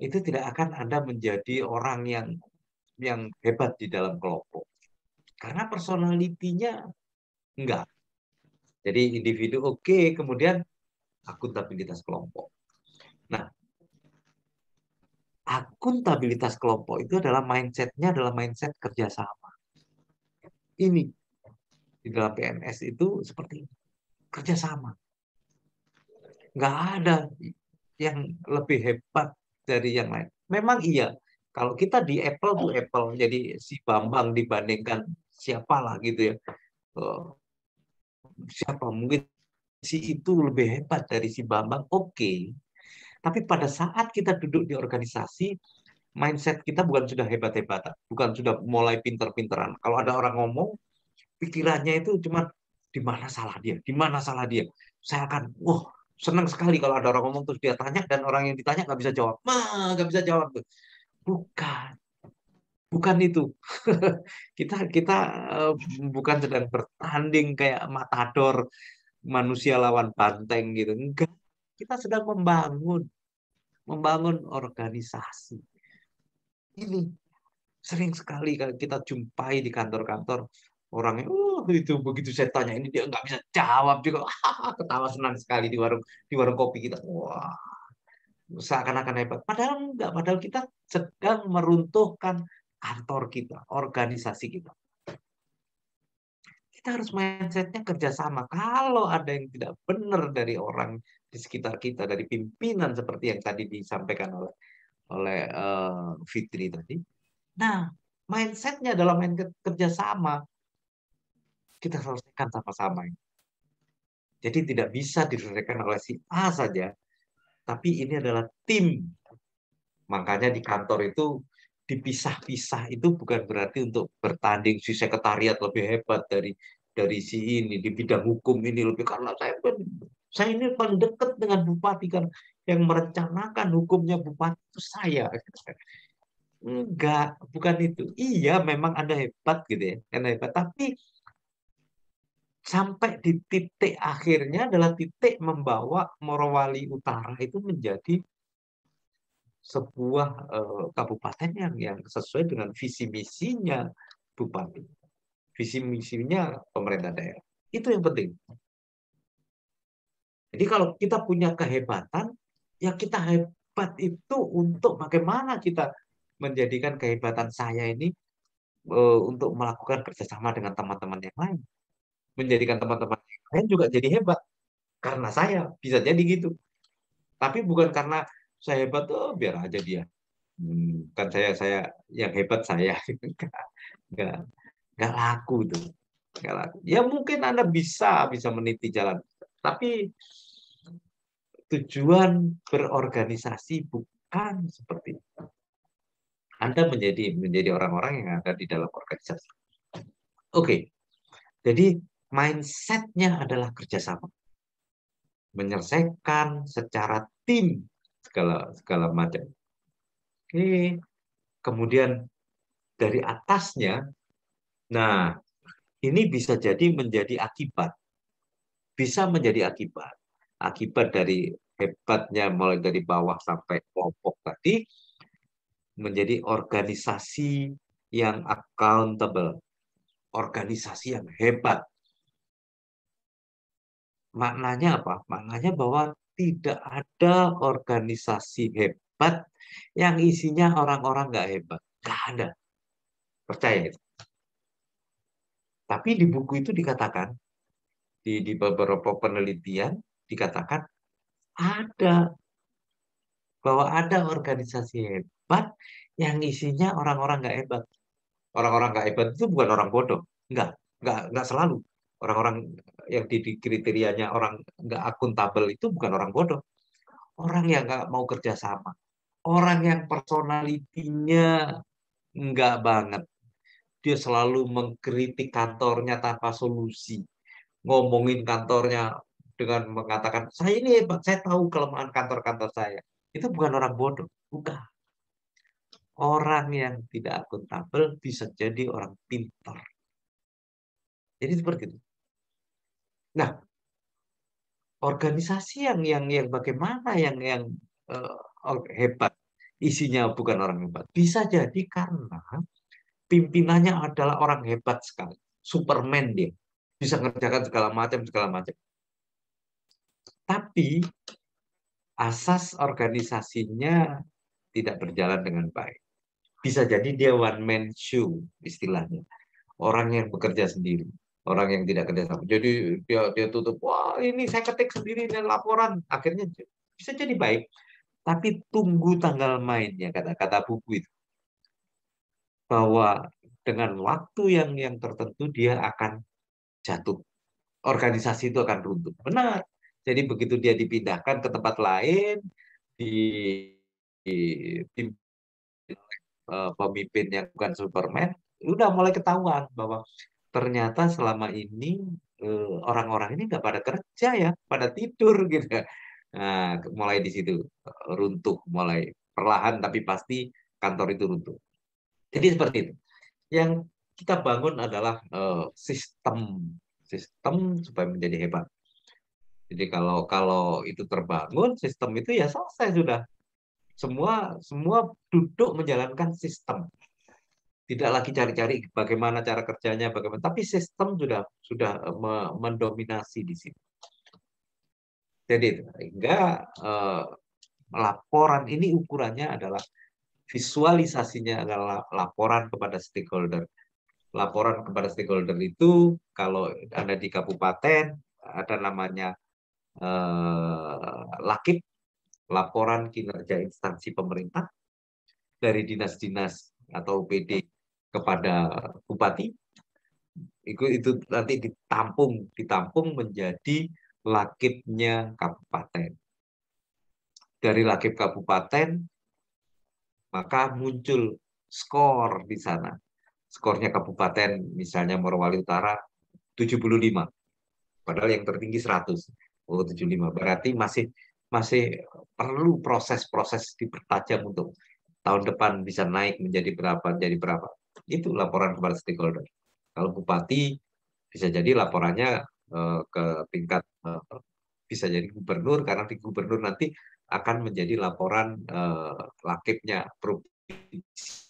itu tidak akan Anda menjadi orang yang hebat di dalam kelompok. Karena personalitinya enggak. Jadi individu oke, kemudian akuntabilitas kelompok. Nah, akuntabilitas kelompok itu adalah mindset-nya adalah mindset kerjasama. Ini di dalam PNS itu seperti ini, kerjasama. Nggak ada yang lebih hebat dari yang lain. Memang iya, kalau kita di apple to apple, jadi si Bambang dibandingkan siapalah gitu ya, siapa mungkin si itu lebih hebat dari si Bambang, oke. Tapi pada saat kita duduk di organisasi, mindset kita bukan sudah hebat-hebatan, bukan sudah mulai pinter-pinteran. Kalau ada orang ngomong, pikirannya itu cuma di mana salah dia, di mana salah dia. Saya akan, senang sekali kalau ada orang ngomong terus dia tanya dan orang yang ditanya nggak bisa jawab. Nggak bisa jawab. Bukan itu. Kita bukan sedang bertanding kayak matador, manusia lawan banteng gitu. Enggak. Kita sedang membangun organisasi. Ini sering sekali kalau kita jumpai di kantor-kantor orangnya, itu begitu saya tanya ini dia nggak bisa jawab juga, ketawa senang sekali di warung kopi kita, wah seakan-akan hebat. Padahal enggak, padahal kita sedang meruntuhkan kantor kita, organisasi kita. Kita harus mindsetnya kerjasama. Kalau ada yang tidak benar dari orang di sekitar kita, dari pimpinan seperti yang tadi disampaikan oleh Fitri tadi. Nah, mindsetnya adalah mindset kerjasama. Kita selesaikan sama-sama. Jadi tidak bisa diselesaikan oleh si A saja, tapi ini adalah tim. Makanya di kantor itu dipisah-pisah itu bukan berarti untuk bertanding si sekretariat lebih hebat dari si ini di bidang hukum ini lebih, karena saya ini paling dekat dengan bupati kan, yang merencanakan hukumnya bupati itu saya. Enggak, bukan itu. Iya, memang Anda hebat gitu ya, Anda hebat, tapi sampai di titik akhirnya adalah titik membawa Morowali Utara itu menjadi sebuah kabupaten yang sesuai dengan visi misinya bupati, visi misinya pemerintah daerah. Itu yang penting. Jadi kalau kita punya kehebatan, ya kita hebat itu untuk bagaimana kita menjadikan kehebatan saya ini untuk melakukan kerjasama dengan teman-teman yang lain, menjadikan teman-teman yang lain juga jadi hebat karena saya, bisa jadi gitu. Tapi bukan karena saya hebat, biar aja dia. Kan saya yang hebat saya. Nggak laku tuh. Nggak laku. Ya mungkin Anda bisa meniti jalan. Tapi tujuan berorganisasi bukan seperti itu. Anda menjadi orang-orang yang ada di dalam organisasi. Oke. Jadi mindset-nya adalah kerjasama. Menyelesaikan secara tim segala macam. Oke. Kemudian dari atasnya, nah ini bisa jadi menjadi akibat. Bisa menjadi akibat. Akibat dari hebatnya mulai dari bawah sampai kelompok tadi, menjadi organisasi yang accountable. Organisasi yang hebat. Maknanya apa? Maknanya bahwa tidak ada organisasi hebat yang isinya orang-orang nggak hebat. Nggak ada. Percaya itu. Tapi di buku itu dikatakan, di beberapa penelitian dikatakan ada, bahwa ada organisasi hebat yang isinya orang-orang nggak hebat. Orang-orang nggak hebat itu bukan orang bodoh. Nggak selalu. Orang-orang yang di kriterianya orang nggak akuntabel itu bukan orang bodoh. orang yang nggak mau kerjasama, orang yang personalitinya nggak banget. Dia selalu mengkritik kantornya tanpa solusi, ngomongin kantornya dengan mengatakan, saya ini hebat, saya tahu kelemahan kantor-kantor saya. Itu bukan orang bodoh, bukan. Orang yang tidak akuntabel bisa jadi orang pintar. Jadi seperti itu. Nah, organisasi yang bagaimana hebat, isinya bukan orang hebat. Bisa jadi karena pimpinannya adalah orang hebat sekali. Superman dia. Bisa ngerjakan segala macam, segala macam. Tapi asas organisasinya tidak berjalan dengan baik. Bisa jadi dia one man show istilahnya. Orang yang bekerja sendiri, orang yang tidak kerja sama. Jadi dia tutup, wah ini saya ketik sendiri dan laporan. Akhirnya bisa jadi baik. Tapi tunggu tanggal mainnya, kata-kata buku itu. Bahwa dengan waktu yang tertentu dia akan jatuh. Organisasi itu akan runtuh. Benar. Jadi begitu dia dipindahkan ke tempat lain, di pemimpin yang bukan Superman, udah mulai ketahuan bahwa ternyata selama ini orang-orang ini nggak pada kerja ya, pada tidur gitu. Nah, mulai di situ runtuh, mulai perlahan tapi pasti kantor itu runtuh. Jadi seperti itu. Yang kita bangun adalah sistem supaya menjadi hebat. Jadi kalau kalau itu terbangun, sistem itu ya selesai sudah. Semua duduk menjalankan sistem. Tidak lagi cari-cari bagaimana cara kerjanya, bagaimana, tapi sistem sudah mendominasi di sini. Jadi sehingga laporan ini ukurannya adalah visualisasinya adalah laporan kepada stakeholder. Laporan kepada stakeholder itu kalau ada di kabupaten ada namanya LAKIP, laporan kinerja instansi pemerintah, dari dinas-dinas atau UPD kepada bupati. Itu nanti ditampung menjadi lakipnya kabupaten. Dari lakip kabupaten maka muncul skor di sana. Skornya kabupaten misalnya Morowali Utara 75. Padahal yang tertinggi 100. Oh, 75. Berarti masih perlu proses-proses dipertajam untuk tahun depan bisa naik menjadi berapa, jadi berapa. Itu laporan kepada stakeholder. Kalau bupati bisa jadi laporannya ke tingkat bisa jadi gubernur, karena di gubernur nanti akan menjadi laporan lakipnya provinsi.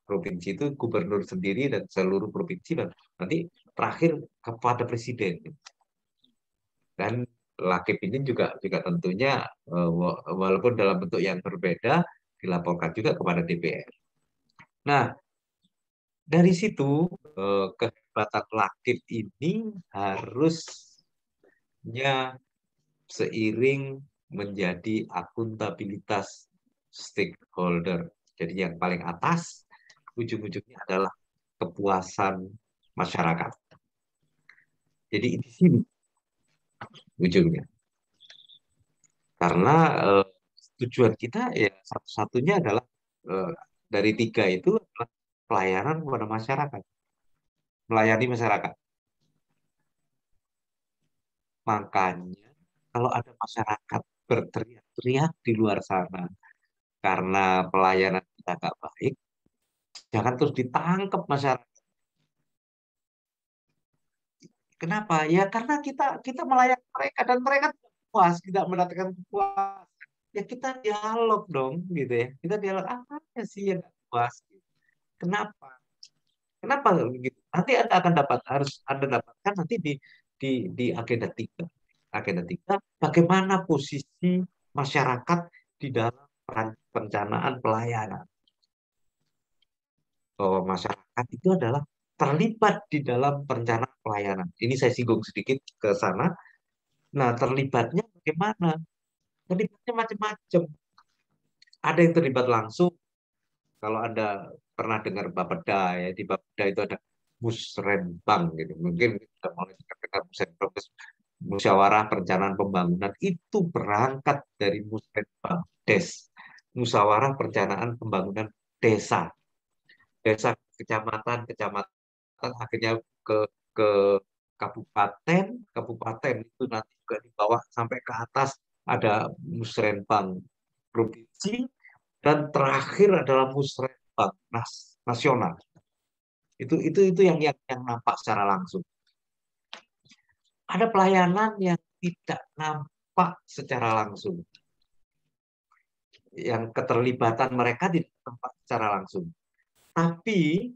Provinsi itu gubernur sendiri dan seluruh provinsi, dan nanti terakhir kepada presiden. Dan lakip ini juga tentunya walaupun dalam bentuk yang berbeda dilaporkan juga kepada DPR. Nah, dari situ kehebatan lakip ini harusnya seiring menjadi akuntabilitas stakeholder. Jadi yang paling atas ujung-ujungnya adalah kepuasan masyarakat. Jadi di sini ujungnya. Karena tujuan kita ya satu-satunya adalah dari 3 itu adalah pelayanan kepada masyarakat, melayani masyarakat. Makanya kalau ada masyarakat berteriak-teriak di luar sana karena pelayanan kita nggak baik, jangan terus ditangkap masyarakat. Kenapa? Ya karena kita melayani mereka dan mereka tidak puas, tidak mendapatkan puas. Ya kita dialog dong, gitu ya. Kita dialog apa sih yang nggak puas? Kenapa? Kenapa begitu? Nanti Anda akan harus Anda dapatkan nanti di agenda 3. Agenda 3, bagaimana posisi masyarakat di dalam perencanaan pelayanan. Bahwa masyarakat itu adalah terlibat di dalam perencanaan pelayanan. Ini saya singgung sedikit ke sana. Nah, terlibatnya bagaimana? Terlibatnya macam-macam. Ada yang terlibat langsung. Kalau Anda pernah dengar Bapeda, ya, di Bapeda itu ada musrenbang gitu. Mungkin kita mulai dengar musrenbang. musyawarah perencanaan pembangunan itu berangkat dari Musrenbang Des, musyawarah perencanaan pembangunan desa, desa kecamatan, kecamatan akhirnya ke kabupaten, kabupaten itu nanti juga di bawah sampai ke atas ada Musrenbang provinsi dan terakhir adalah Musrenbang nasional. Itu yang nampak secara langsung. Ada pelayanan yang tidak nampak secara langsung, yang keterlibatan mereka tidak nampak secara langsung. Tapi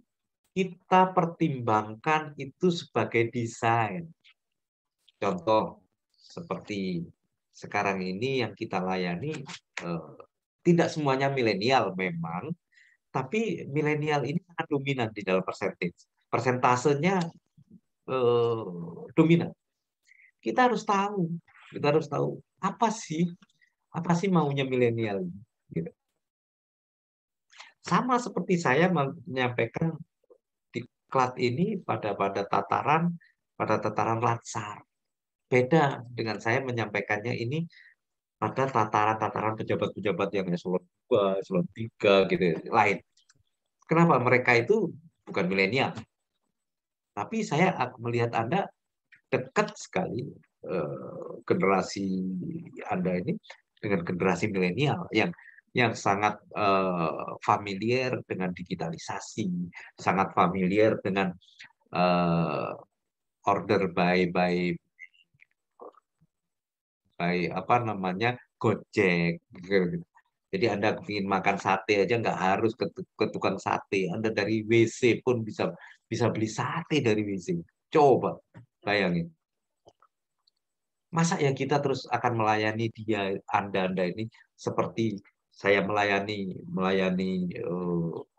kita pertimbangkan itu sebagai desain. Contoh seperti sekarang ini yang kita layani tidak semuanya milenial memang, tapi milenial ini sangat dominan di dalam persentasenya dominan. Kita harus tahu apa sih maunya milenial ini. Gitu. Sama seperti saya menyampaikan diklat ini pada tataran latsar. Beda dengan saya menyampaikannya ini pada tataran pejabat-pejabat yang eselon 2, eselon 3 gitu lain. Kenapa? Mereka itu bukan milenial. Tapi saya melihat Anda dekat sekali generasi Anda ini dengan generasi milenial yang sangat familiar dengan digitalisasi, sangat familiar dengan order by apa namanya Gojek gitu. Jadi Anda ingin makan sate aja nggak harus ke tukang sate. Anda dari WC pun bisa beli sate dari WC. Coba bayangin. Masa ya kita terus akan melayani Anda ini seperti saya melayani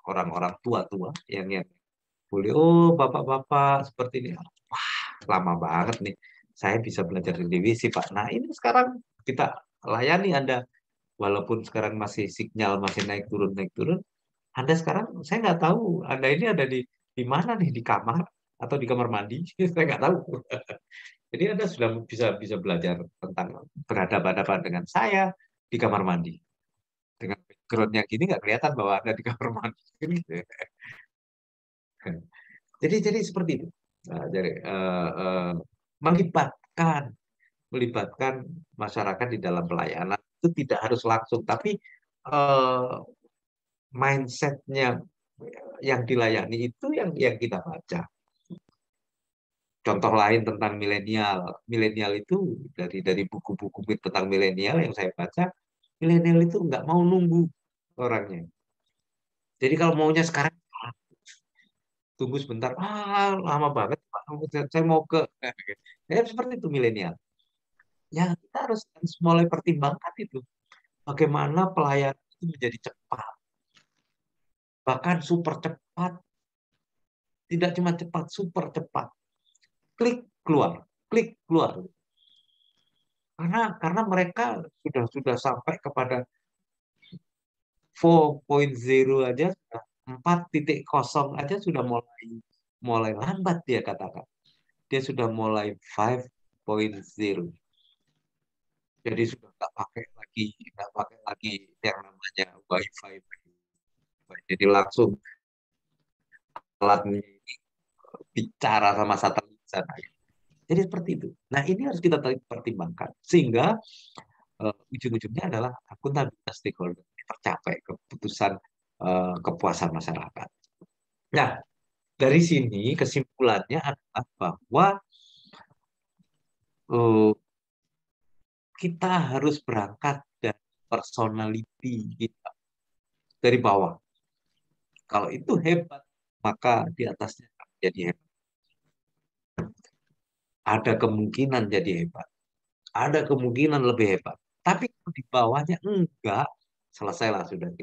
orang-orang tua yang boleh, oh bapak-bapak seperti ini. Wah, lama banget nih. Saya bisa belajar dari WC, Pak. Nah, ini sekarang kita layani Anda. Walaupun sekarang masih sinyal masih naik turun. Anda sekarang, saya nggak tahu Anda ini ada di mana nih, di kamar atau di kamar mandi. Saya nggak tahu. Jadi Anda sudah bisa belajar tentang berhadapan-hadapan dengan saya di kamar mandi. Dengan background-nya gini nggak kelihatan bahwa Anda di kamar mandi. Jadi seperti itu. Nah, jadi melibatkan masyarakat di dalam pelayanan itu tidak harus langsung, tapi mindsetnya yang dilayani itu yang kita baca. Contoh lain tentang milenial itu dari buku-buku tentang milenial yang saya baca, milenial itu nggak mau nunggu orangnya. Jadi kalau maunya sekarang, tunggu sebentar, lama banget, saya mau ke, ya seperti itu milenial. Ya kita harus mulai pertimbangkan itu, bagaimana pelayanan itu menjadi cepat, bahkan super cepat, tidak cuma cepat, super cepat, klik keluar. Karena mereka sudah sampai kepada 4.0 aja, 4.0 aja sudah mulai lambat dia katakan. Dia sudah mulai 5.0. Jadi sudah nggak pakai lagi yang namanya wifi. Jadi langsung alatnya bicara sama satelit sana. Jadi seperti itu. Nah ini harus kita pertimbangkan sehingga ujung-ujungnya adalah akuntabilitas stakeholder tercapai, keputusan kepuasan masyarakat. Nah dari sini kesimpulannya adalah bahwa kita harus berangkat dari personality kita dari bawah. Kalau itu hebat, maka di atasnya jadi hebat. Ada kemungkinan jadi hebat. Ada kemungkinan lebih hebat. Tapi kalau di bawahnya enggak, selesailah sudah.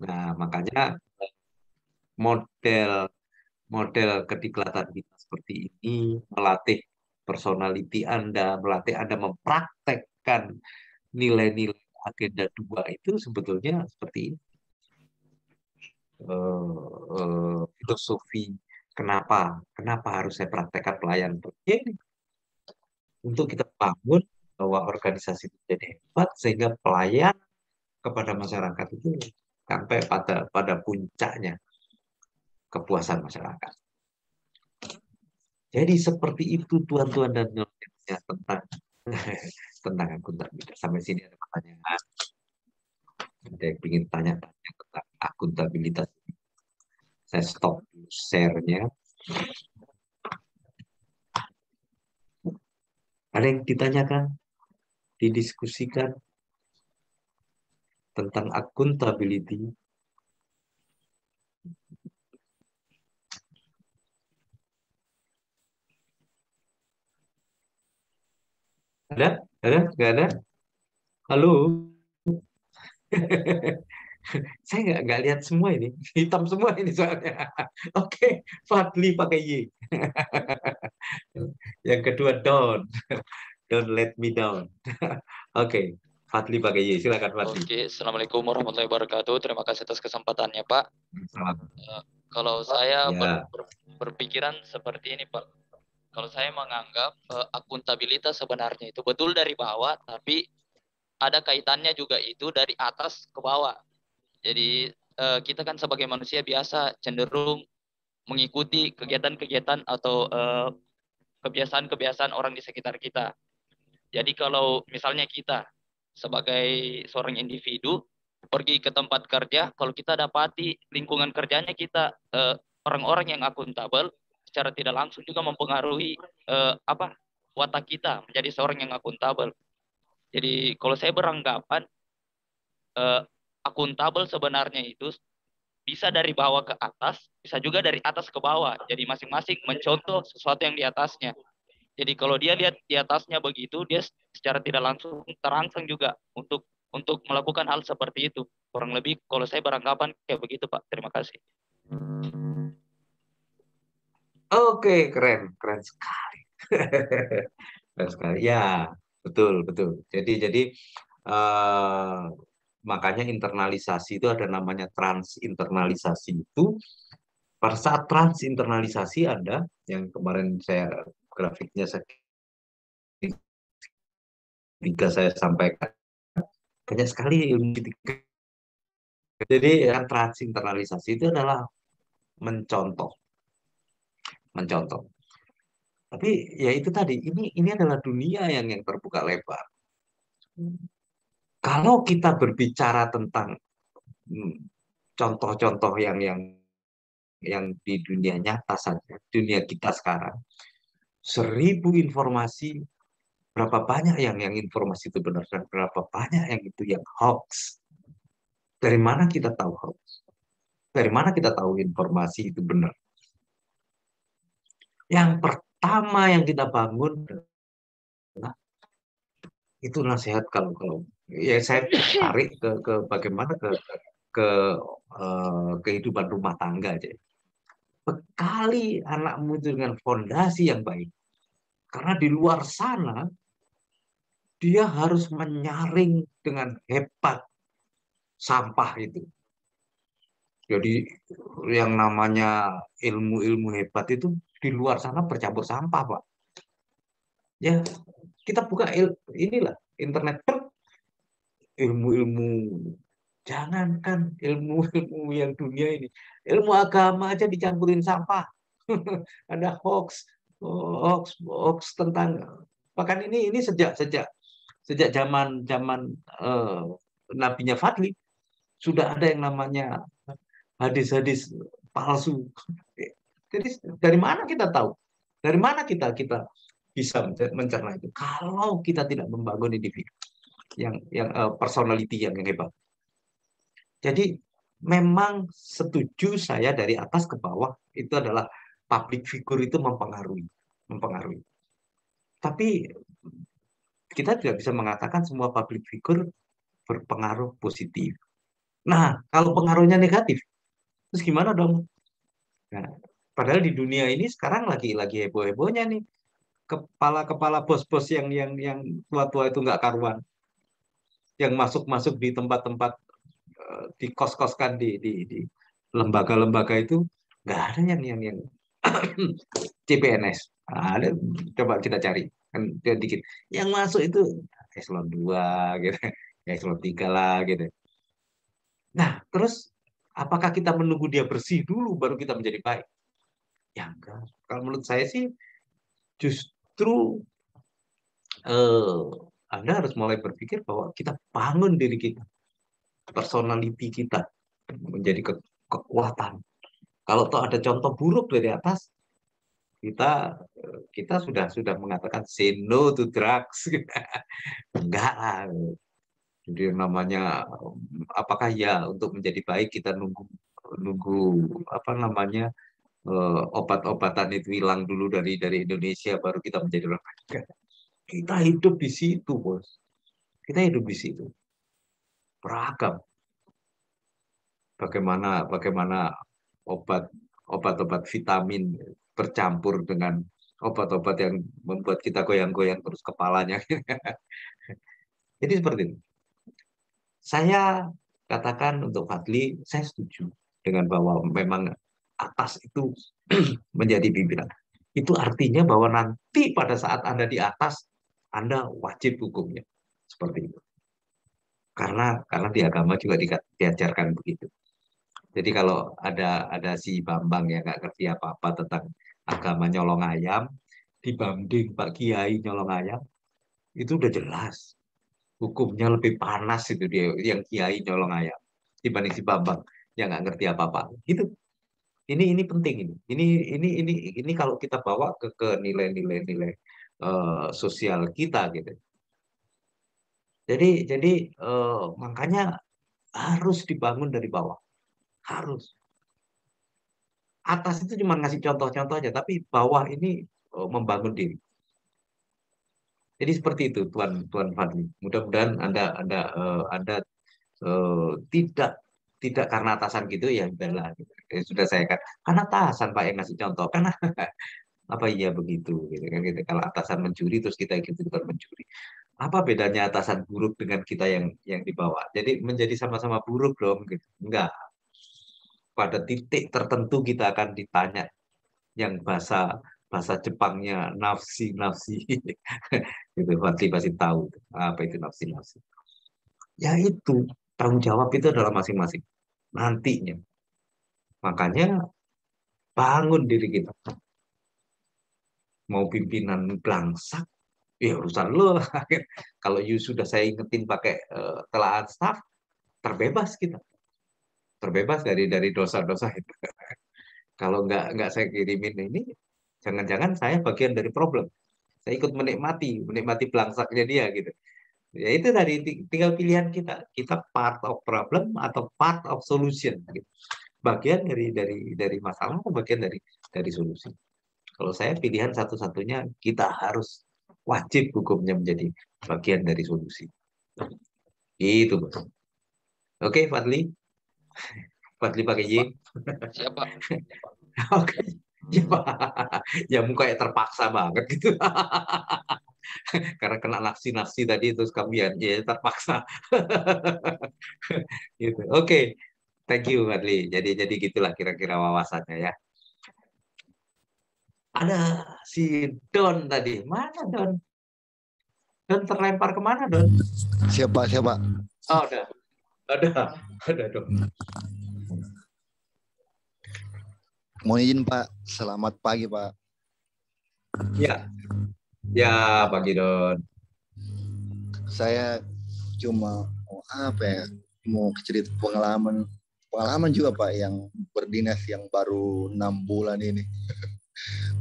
Nah, makanya model kediklatan kita seperti ini, melatih personality Anda, melatih Anda mempraktekkan nilai-nilai agenda 2 itu sebetulnya seperti ini. Filosofi kenapa harus saya praktekkan pelayanan ini untuk kita bangun bahwa organisasi itu jadi hebat sehingga pelayan kepada masyarakat itu sampai pada puncaknya kepuasan masyarakat. Jadi seperti itu tuan-tuan dan nyonya tentang tentang akuntabilitas. Sampai sini ada pertanyaan. Ada yang ingin tanya-tanya tentang akuntabilitas. Saya stop share-nya. Ada yang ditanyakan, didiskusikan tentang accountability. Ada? Ada? Nggak ada? Halo? Saya nggak lihat semua ini. Hitam semua ini soalnya. Oke, Fadli pakai Y. Yang kedua, don't. Don't let me down. Oke, Fadli pakai Y. Silakan, Fadli. Oke, Assalamualaikum warahmatullahi wabarakatuh. Terima kasih atas kesempatannya, Pak. Selamat. Kalau saya Ya. berpikiran seperti ini, Pak. Kalau saya menganggap akuntabilitas sebenarnya itu betul dari bawah, tapi ada kaitannya juga itu dari atas ke bawah. Jadi kita kan sebagai manusia biasa cenderung mengikuti kegiatan-kegiatan atau kebiasaan-kebiasaan orang di sekitar kita. Jadi kalau misalnya kita sebagai seorang individu pergi ke tempat kerja, kalau kita dapati lingkungan kerjanya kita orang-orang yang akuntabel, secara tidak langsung juga mempengaruhi watak kita menjadi seorang yang akuntabel. Jadi kalau saya beranggapan akuntabel sebenarnya itu bisa dari bawah ke atas, bisa juga dari atas ke bawah. Jadi masing-masing mencontoh sesuatu yang di atasnya. Jadi kalau dia lihat di atasnya begitu, dia secara tidak langsung terangsang juga untuk melakukan hal seperti itu. Kurang lebih kalau saya beranggapan kayak begitu, Pak. Terima kasih. Oke, keren, keren sekali. Keren sekali. Ya, betul, betul. Jadi makanya internalisasi itu ada namanya transinternalisasi itu. Pada saat transinternalisasi ada yang kemarin saya grafiknya saya sampaikan banyak sekali ilmu ketiga. Jadi yang transinternalisasi itu adalah mencontoh. Tapi ya itu tadi, ini adalah dunia yang terbuka lebar. Kalau kita berbicara tentang contoh-contoh yang di dunia nyata saja, dunia kita sekarang, 1000 informasi, berapa banyak yang informasi itu benar dan berapa banyak yang itu yang hoax. Dari mana kita tahu hoax? Dari mana kita tahu informasi itu benar? Yang pertama yang kita bangun itu nasihat kalau ya saya tarik ke bagaimana ke kehidupan rumah tangga aja. Bekali anakmu itu dengan fondasi yang baik. Karena di luar sana dia harus menyaring dengan hebat sampah itu. Jadi yang namanya ilmu-ilmu hebat itu di luar sana bercampur sampah, Pak. Ya, kita buka inilah internet, ilmu-ilmu, jangankan ilmu-ilmu yang dunia ini, ilmu agama aja dicampurin sampah. Ada hoax tentang, bahkan ini sejak zaman nabinya Fadli sudah ada yang namanya hadis-hadis palsu. Jadi dari mana kita tahu? Dari mana kita bisa mencerna itu? Kalau kita tidak membangun individu yang personality yang hebat. Jadi memang setuju saya dari atas ke bawah itu adalah public figure itu mempengaruhi. Tapi kita tidak bisa mengatakan semua public figure berpengaruh positif. Nah, kalau pengaruhnya negatif, terus gimana dong? Nah, padahal di dunia ini sekarang lagi heboh-hebohnya nih, kepala bos-bos yang tua-tua itu nggak karuan, yang masuk di tempat-tempat di kos-koskan di lembaga-lembaga itu nggak ada yang CPNS. Nah, ada, coba kita cari. kan dia dikit. Yang masuk itu eselon 2 gitu, eselon 3 lah gitu. Nah, terus apakah kita menunggu dia bersih dulu baru kita menjadi baik? Ya enggak. Kalau menurut saya sih justru eh, Anda harus mulai berpikir bahwa kita bangun diri kita, personality kita menjadi kekuatan. Kalau toh ada contoh buruk dari atas, kita kita sudah mengatakan say no to drugs. Enggak lah. Jadi namanya apakah ya untuk menjadi baik kita nunggu nunggu apa namanya obat-obatan itu hilang dulu dari Indonesia baru kita menjadi orang baik. Kita hidup di situ, Bos. Kita hidup di situ. Beragam. Bagaimana obat obat-obat vitamin bercampur dengan obat-obat yang membuat kita goyang-goyang terus kepalanya. Jadi seperti itu. Saya katakan untuk Fadli, saya setuju dengan bahwa memang atas itu menjadi pimpinan. Itu artinya bahwa nanti pada saat Anda di atas, Anda wajib hukumnya. Seperti itu. Karena di agama juga diajarkan begitu. Jadi kalau ada si Bambang yang nggak ngerti apa-apa tentang agama nyolong ayam, dibanding Pak Kiai nyolong ayam, itu udah jelas. Hukumnya lebih panas itu dia yang Kiai nyolong ayam dibanding si Bambang yang nggak ngerti apa-apa. Gitu. Ini penting ini. Ini kalau kita bawa ke nilai-nilai sosial kita gitu. Jadi makanya harus dibangun dari bawah. Harus. Atas itu cuma ngasih contoh-contoh aja, tapi bawah ini membangun diri. Jadi seperti itu, Tuan Fadli. Mudah-mudahan Anda tidak tidak karena atasan gitu ya udahlah. Gitu. Sudah saya kan, karena atasan Pak yang ngasih contoh, karena apa iya begitu, gitu kan? Gitu. Kalau atasan mencuri terus kita ikut ikutan mencuri. Apa bedanya atasan buruk dengan kita yang dibawa? Jadi menjadi sama-sama buruk dong, gitu. Enggak. Pada titik tertentu kita akan ditanya yang bahasa bahasa Jepangnya nafsi nafsi itu pasti tahu apa itu nafsi nafsi ya itu tanggung jawab itu adalah masing-masing nantinya makanya bangun diri kita mau pimpinan belangsak ya urusan lo kalau you sudah saya ingetin pakai telaan staff terbebas kita terbebas dari dosa-dosa itu kalau nggak saya kirimin ini jangan-jangan saya bagian dari problem saya ikut menikmati belangsaknya dia gitu. Ya itu tadi tinggal pilihan kita. Kita part of problem atau part of solution gitu. Bagian dari masalah atau bagian dari solusi. Kalau saya pilihan satu-satunya kita harus wajib hukumnya menjadi bagian dari solusi. Itu betul. Oke, Fadli. Fadli pakai Y. Siapa? Oke. Ya, ya muka kayak terpaksa banget gitu. Karena kena nafsi-nafsi tadi terus kemudian ya terpaksa. Gitu. Oke. Thank you, Adli. Jadi gitulah kira-kira wawasannya ya. Ada si Don tadi. Mana Don? Don terlempar kemana Don? Siapa? Oh, ada Don. Mohon izin Pak, selamat pagi Pak. Ya, ya pagi Don. Saya cuma mau cerita pengalaman juga Pak yang berdinas yang baru 6 bulan ini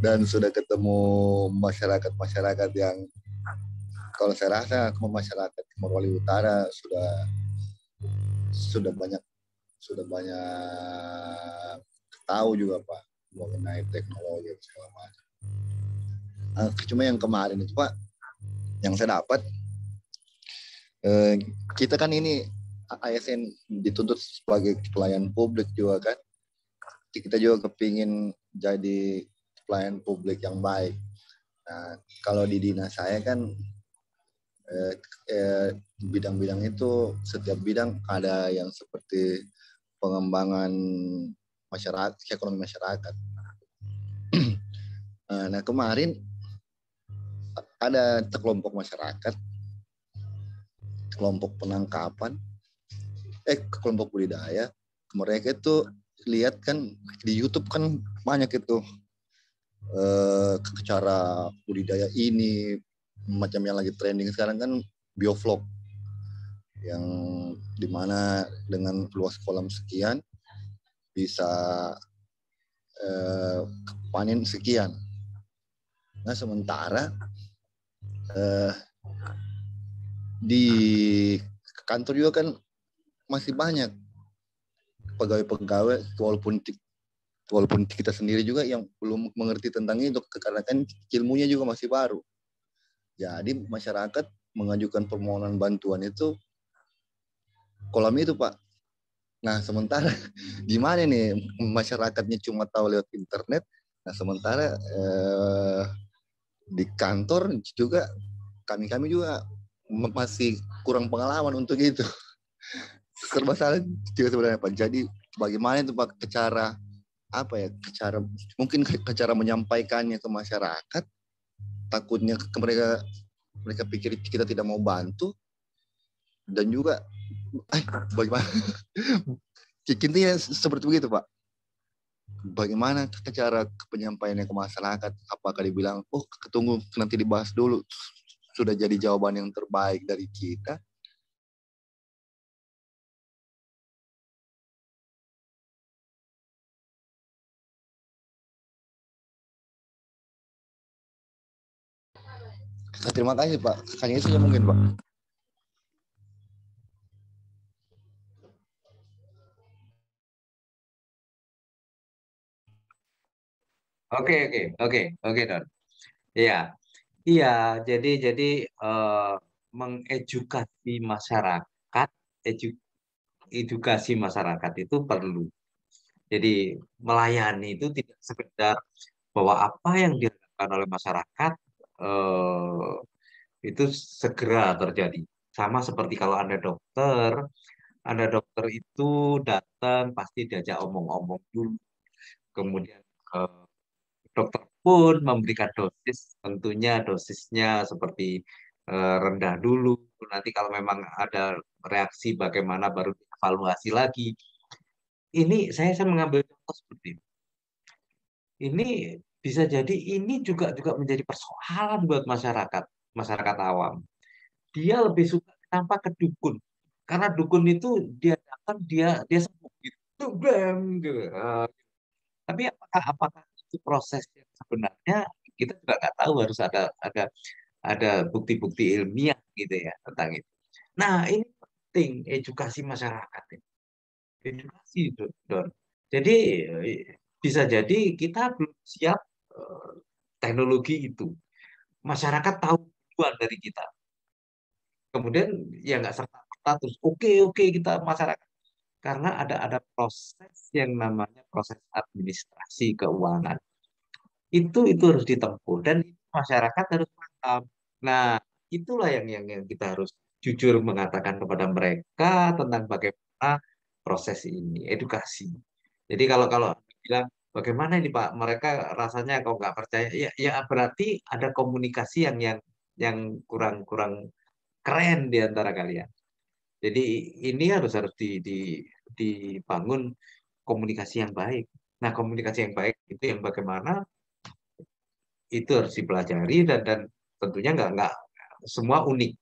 dan sudah ketemu masyarakat yang kalau saya rasa masyarakat Morowali Utara sudah banyak tahu juga Pak mengenai teknologi segala macam. Cuma yang kemarin itu Pak, yang saya dapat kita kan ini ASN dituntut sebagai pelayan publik juga kan. Kita juga kepingin jadi pelayan publik yang baik. Nah, kalau di dinas saya kan bidang-bidang itu setiap bidang ada yang seperti pengembangan masyarakat, ekonomi masyarakat. Nah kemarin ada kelompok masyarakat, kelompok penangkapan, kelompok budidaya. Mereka itu lihat kan di YouTube kan banyak itu cara budidaya ini, macam yang lagi trending sekarang kan biovlog, yang dimana dengan luas kolam sekian bisa panen sekian. Nah sementara di kantor juga kan masih banyak pegawai-pegawai walaupun kita sendiri juga yang belum mengerti tentang itu karena kan ilmunya juga masih baru. Jadi masyarakat mengajukan permohonan bantuan itu kolam itu, Pak. Nah sementara gimana nih masyarakatnya cuma tahu lewat internet. Nah sementara di kantor juga kami juga masih kurang pengalaman untuk itu. Serba salah juga sebenarnya, Pak. Jadi bagaimana itu, Pak, mungkin cara menyampaikannya ke masyarakat, takutnya mereka pikir kita tidak mau bantu, dan juga bagaimana intinya seperti begitu, Pak. Bagaimana cara penyampaiannya ke masyarakat? Apakah dibilang tunggu nanti dibahas dulu, sudah jadi jawaban yang terbaik dari kita? Terima kasih, Pak. Hanya itu saja mungkin, Pak. Oke, Don. Iya, iya. Jadi mengedukasi masyarakat, edukasi masyarakat itu perlu. Jadi melayani itu tidak sekedar bahwa apa yang dilakukan oleh masyarakat itu segera terjadi. Sama seperti kalau Anda dokter itu datang pasti diajak omong-omong dulu. Kemudian dokter pun memberikan dosis, tentunya dosisnya seperti rendah dulu. Nanti kalau memang ada reaksi bagaimana baru dievaluasi lagi. Ini saya mengambil contoh seperti ini. Ini bisa jadi ini juga menjadi persoalan buat masyarakat awam. Dia lebih suka tanpa ke dukun, karena dukun itu dia datang dia sembuh gitu. Bam, gitu. Tapi apakah itu proses yang sebenarnya kita juga nggak tahu, harus ada bukti-bukti ilmiah gitu ya tentang itu. Nah ini penting edukasi masyarakat, edukasi Don. Jadi bisa jadi kita belum siap teknologi itu. Masyarakat tahu duluan dari kita. Kemudian ya nggak serta-merta terus oke kita masyarakat, karena ada proses yang namanya proses administrasi keuangan. Itu harus ditempuh dan masyarakat harus paham. Nah, itulah yang kita harus jujur mengatakan kepada mereka tentang bagaimana proses ini, edukasi. Jadi kalau bilang bagaimana ini Pak, mereka rasanya kok nggak percaya, ya berarti ada komunikasi yang kurang keren di antara kalian. Jadi ini harus dibangun komunikasi yang baik. Nah, komunikasi yang baik itu yang bagaimana itu harus dipelajari dan tentunya nggak semua unik.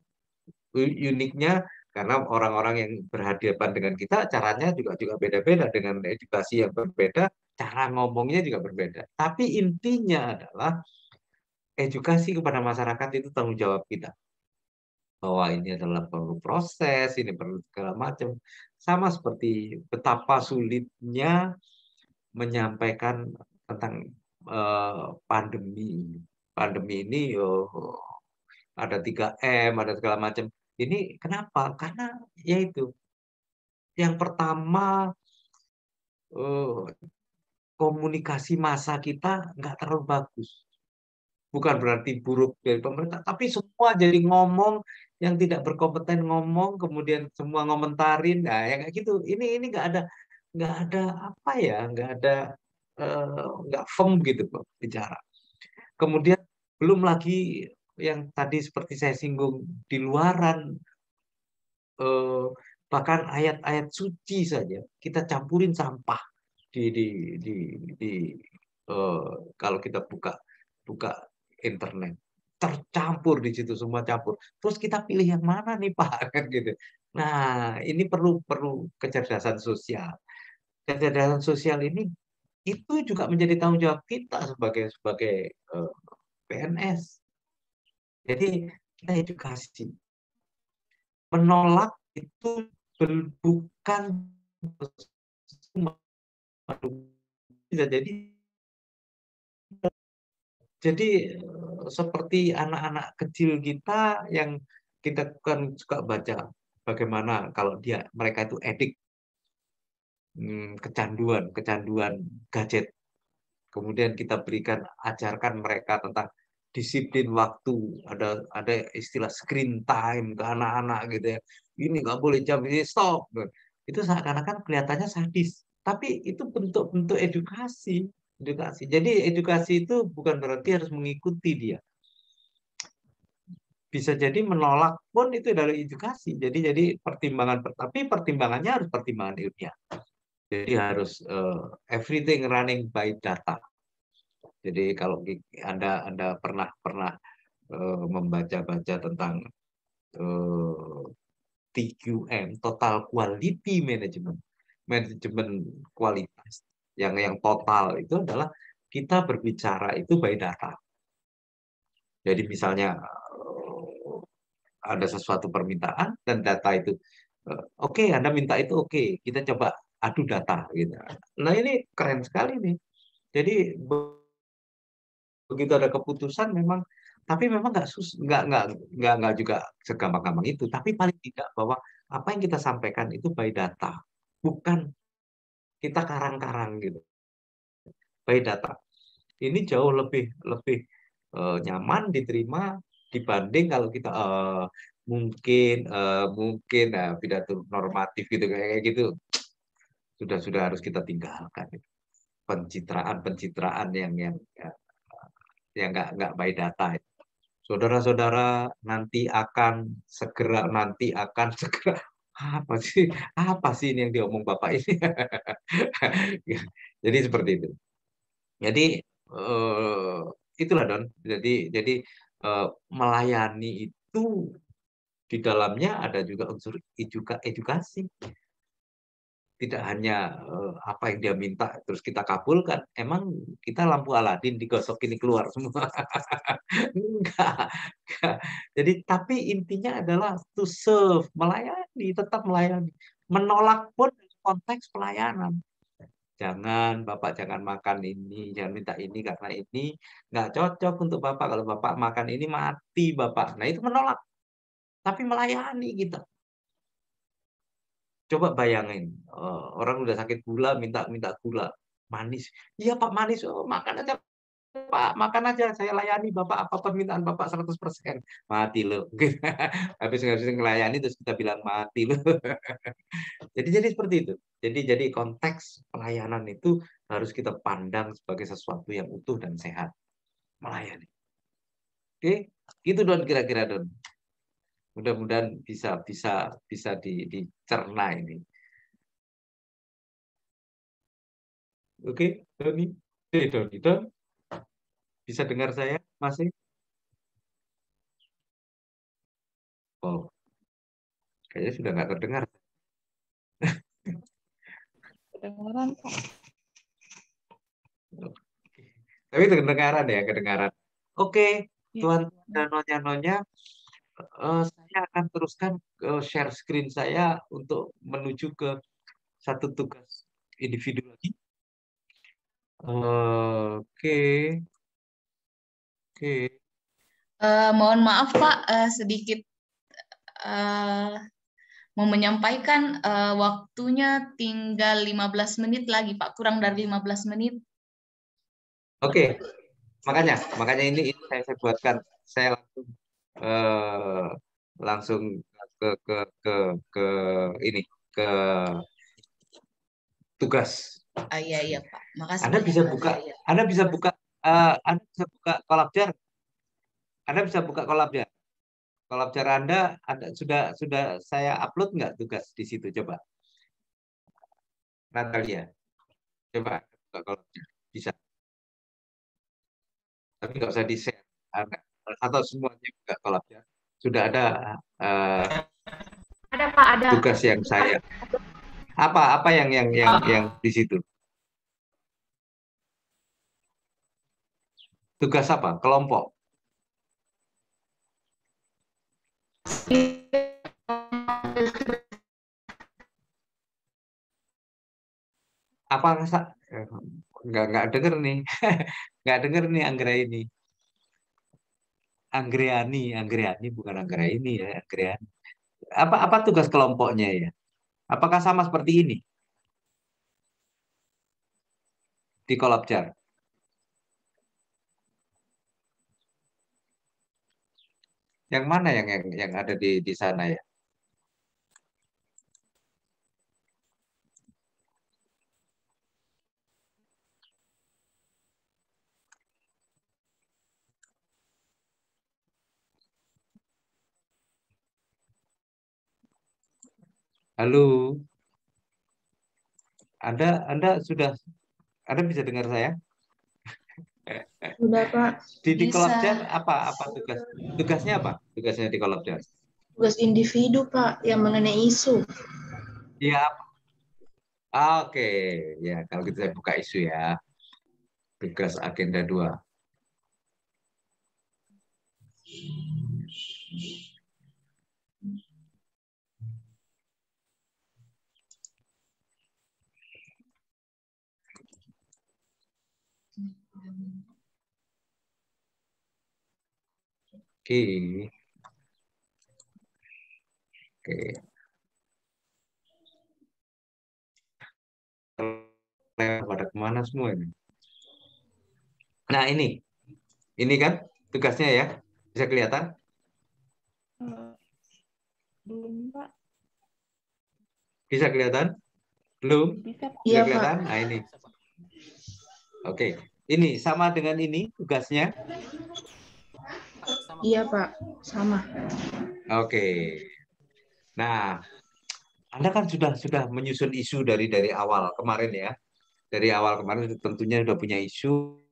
Uniknya karena orang-orang yang berhadapan dengan kita caranya juga beda-beda, dengan edukasi yang berbeda, cara ngomongnya juga berbeda. Tapi intinya adalah edukasi kepada masyarakat itu tanggung jawab kita. Bahwa ini adalah perlu proses, ini perlu segala macam. Sama seperti betapa sulitnya menyampaikan tentang pandemi. Pandemi ini ada 3M, ada segala macam. Ini kenapa? Karena yaitu yang pertama komunikasi massa kita nggak terlalu bagus. Bukan berarti buruk dari pemerintah, tapi semua jadi ngomong yang tidak berkompeten ngomong, kemudian semua ngomentarin, nah ya kayak gitu. Ini nggak ada apa ya, nggak firm gitu bicara. Kemudian belum lagi yang tadi seperti saya singgung di luaran, eh, bahkan ayat-ayat suci saja kita campurin sampah di kalau kita buka buka internet, tercampur di situ, semua campur. Terus kita pilih yang mana nih Pak kan gitu. Nah, ini perlu perlu kecerdasan sosial. Kecerdasan sosial ini itu juga menjadi tanggung jawab kita sebagai sebagai eh, PNS. Jadi kita edukasi. Menolak itu bukan bisa jadi seperti anak-anak kecil kita yang kita kan suka baca bagaimana kalau mereka itu edik, kecanduan kecanduan gadget. Kemudian kita ajarkan mereka tentang disiplin waktu. Ada istilah screen time ke anak-anak gitu ya. Ini nggak boleh, jam ini stop. Itu seakan-akan kelihatannya sadis. Tapi itu bentuk-bentuk edukasi. Edukasi. Jadi edukasi itu bukan berarti harus mengikuti dia. Bisa jadi menolak pun itu adalah edukasi. Jadi pertimbangan, tapi pertimbangannya harus pertimbangan ilmiah. Jadi harus everything running by data. Jadi kalau Anda pernah membaca-baca tentang TQM, Total Quality Management, manajemen kualitas yang total itu adalah kita berbicara itu by data. Jadi misalnya ada sesuatu permintaan dan data itu oke, Anda minta itu oke, kita coba adu data gitu. Nah, ini keren sekali nih. Jadi begitu ada keputusan memang, tapi memang nggak juga segampang-gampang itu, tapi paling tidak bahwa apa yang kita sampaikan itu by data, bukan kita karang-karang gitu, by data. Ini jauh lebih lebih nyaman diterima dibanding kalau kita mungkin pidato normatif gitu kayak gitu, sudah harus kita tinggalkan. Pencitraan yang nggak by data. Saudara-saudara nanti akan segera apa sih ini yang diomong Bapak ini. Jadi seperti itu. Jadi itulah Don. Jadi melayani itu di dalamnya ada juga unsur edukasi. Tidak hanya apa yang dia minta terus kita kabulkan. Emang kita lampu Aladin digosok ini keluar semua. Enggak. Jadi tapi intinya adalah to serve, melayani, tetap melayani. Menolak pun konteks pelayanan. Bapak jangan makan ini, jangan minta ini karena ini nggak cocok untuk Bapak. Kalau Bapak makan ini mati Bapak. Nah, itu menolak. Tapi melayani kita. Coba bayangin, orang udah sakit gula minta gula manis. Iya Pak, manis. Oh, makan aja Pak, makan aja. Saya layani Bapak apa permintaan Bapak 100%. Mati lo. Habis ngelayani terus kita bilang mati lo. Jadi seperti itu. Jadi konteks pelayanan itu harus kita pandang sebagai sesuatu yang utuh dan sehat. Melayani. Oke, gitu Don kira-kira Don. Mudah-mudahan bisa dicerna ini. Oke, Doni. Doni, Don. Bisa dengar saya masih? Oh, kayaknya sudah nggak terdengar. Kedengaran, Pak. Tapi kedengaran ya, kedengaran. Oke, Ya. Tuan dan Nyonya, saya akan teruskan share screen saya untuk menuju ke satu tugas individu lagi. Oke. Mohon maaf Pak, sedikit mau menyampaikan waktunya tinggal 15 menit lagi Pak, kurang dari 15 menit. Oke. Makanya ini saya buatkan, saya langsung ke ini ke tugas. Iya Pak, makasih Anda banyak. bisa buka, Anda bisa buka kolab jar. Anda bisa buka Kolabjar. Kolabjar Anda ada sudah saya upload nggak tugas di situ? Coba, Natalia. Coba buka Kolabjar. Bisa. Tapi nggak usah di-share. Atau semuanya buka Kolabjar. Sudah ada Ada Pak, ada. tugas yang saya. Apa yang di situ? Tugas apa? Kelompok. Apa nggak denger nih. Nggak denger nih Anggra ini. Anggriani bukan Anggra ini ya, Anggriani. Apa tugas kelompoknya ya? Apakah sama seperti ini di Kolabjar? Yang mana yang ada di sana ya? Halo, Anda Anda bisa dengar saya? Sudah, Pak. Di Bisa. Kolabjar apa tugasnya apa? Tugasnya di Kolabjar? Tugas individu, Pak, yang mengenai isu. Iya. Oke, ya kalau gitu saya buka isu ya. Tugas agenda 2. Oke. Oke. Pada kemana semua ini? Nah ini kan tugasnya ya, bisa kelihatan? Belum, Pak. Bisa kelihatan? Belum? Bisa, Pak. Bisa Iya, kelihatan? Pak. Nah ini. Oke, ini sama dengan ini tugasnya. Iya, Pak. Sama. Oke. Nah, Anda kan sudah menyusun isu dari awal kemarin ya. Dari awal kemarin tentunya sudah punya isu.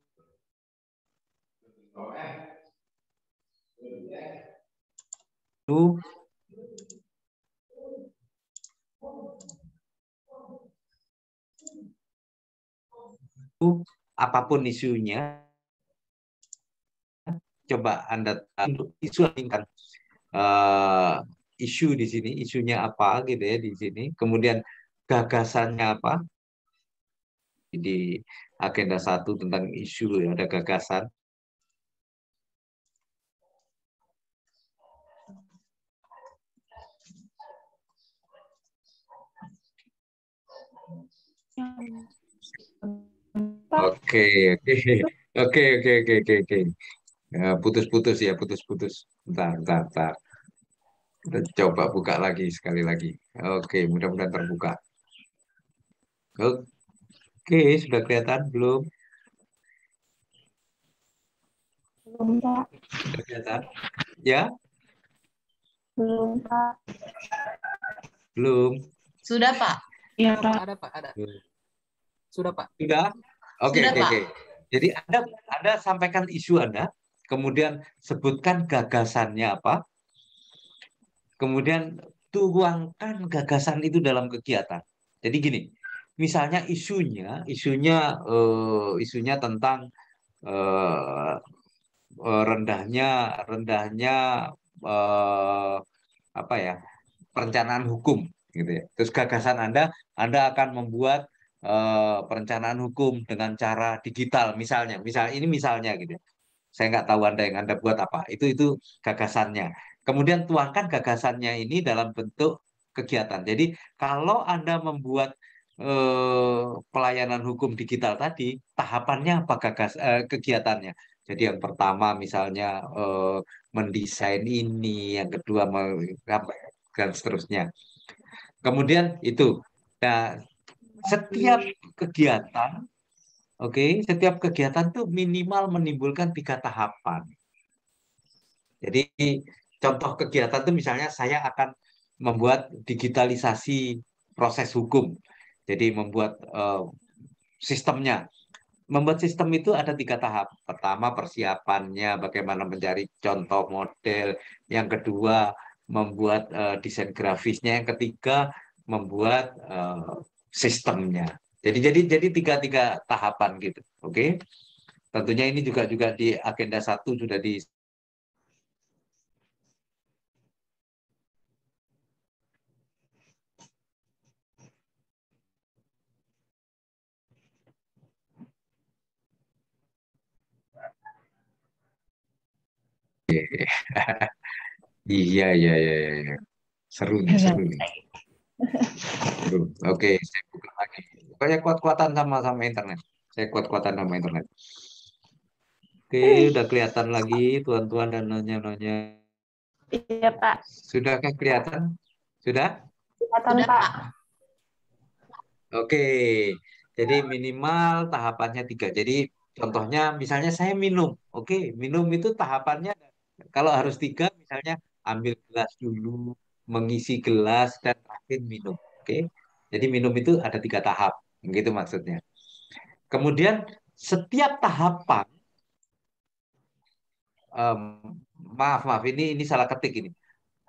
Apapun isunya, coba Anda untuk isu isu di sini, isunya apa gitu ya di sini. Kemudian gagasannya apa? Di agenda 1 tentang isu ya, ada gagasan. Oke. Ya, putus-putus ya, putus-putus. Bentar. Kita coba buka lagi sekali lagi. Oke, mudah-mudahan terbuka. Oke, sudah kelihatan belum? Belum, Pak. Sudah kelihatan? Ya? Belum, Pak. Belum? Sudah, Pak. Iya, Pak. Ada, Pak, ada. Sudah, Pak. Sudah? Oke. Sudah, Pak. Jadi Anda sampaikan isu Anda, kemudian sebutkan gagasannya apa, kemudian tuangkan gagasan itu dalam kegiatan. Jadi gini, misalnya isunya tentang rendahnya apa ya, perencanaan hukum gitu ya. Terus gagasan Anda akan membuat perencanaan hukum dengan cara digital misalnya ini misalnya gitu ya. Saya nggak tahu yang Anda buat apa. Itu gagasannya. Kemudian tuangkan gagasannya ini dalam bentuk kegiatan. Jadi kalau Anda membuat pelayanan hukum digital tadi, tahapannya apa kegiatannya? Jadi yang pertama misalnya mendesain ini, yang kedua dan seterusnya. Kemudian itu. Nah, setiap kegiatan, setiap kegiatan tuh minimal menimbulkan 3 tahapan. Jadi contoh kegiatan itu misalnya saya akan membuat digitalisasi proses hukum. Jadi membuat sistemnya. Membuat sistem itu ada 3 tahap. Pertama, persiapannya, bagaimana mencari contoh model. Yang kedua, membuat desain grafisnya. Yang ketiga, membuat sistemnya. Jadi tiga tahapan gitu. Oke. Tentunya ini juga di agenda 1 sudah di iya, iya, iya, iya. Seru nih, seru nih. Seru. Oke, saya buka lagi. Pokoknya kuat-kuatan sama internet. Saya kuat-kuatan sama internet. Oke, udah kelihatan lagi tuan-tuan dan nyonya-nyonya. Iya, Pak. Sudahkah kelihatan? Sudah? Kelihatan, Sudah, Pak. Pak. Oke. Jadi minimal tahapannya 3. Jadi contohnya misalnya saya minum. Oke, minum itu tahapannya kalau harus 3, misalnya ambil gelas dulu, mengisi gelas, dan terakhir minum. Oke. Jadi minum itu ada 3 tahap. Begitu maksudnya. Kemudian setiap tahapan, em, maaf, ini salah ketik ini.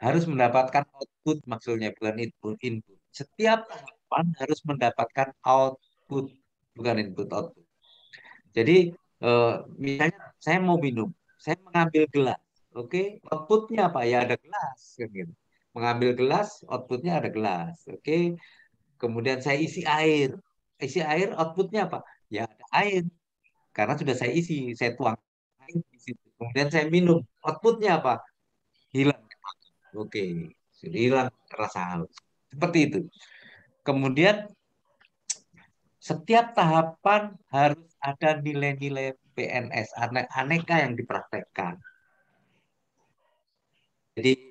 Harus mendapatkan output, maksudnya bukan input. Setiap tahapan harus mendapatkan output, bukan input, output. Jadi misalnya saya mau minum, saya mengambil gelas, oke, outputnya apa ya, ada gelas, kan gitu. Mengambil gelas, outputnya ada gelas, oke. Kemudian saya isi air, outputnya apa? Ya ada air, karena sudah saya isi, saya tuang air di situ. Kemudian saya minum, outputnya apa? Hilang, oke, sudah hilang rasa haus. Seperti itu. Kemudian setiap tahapan harus ada nilai-nilai PNS, aneka yang dipraktekkan. Jadi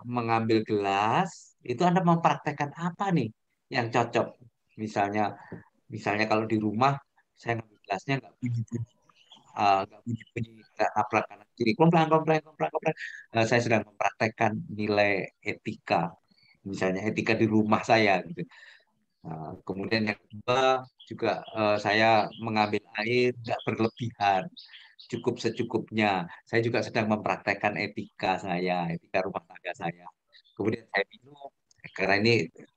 mengambil gelas itu Anda mempraktekkan apa nih yang cocok. Misalnya, kalau di rumah saya ngambil gelasnya nggak bunyi-bunyi, nggak nabrak kanan kiri, komplain, komplain, komplain, komplain. Saya sedang mempraktekkan nilai etika, misalnya etika di rumah saya gitu. Kemudian yang kedua juga saya mengambil air nggak berlebihan, cukup secukupnya. Saya juga sedang mempraktekkan etika saya, etika rumah tangga saya. Kemudian saya minum, karena ini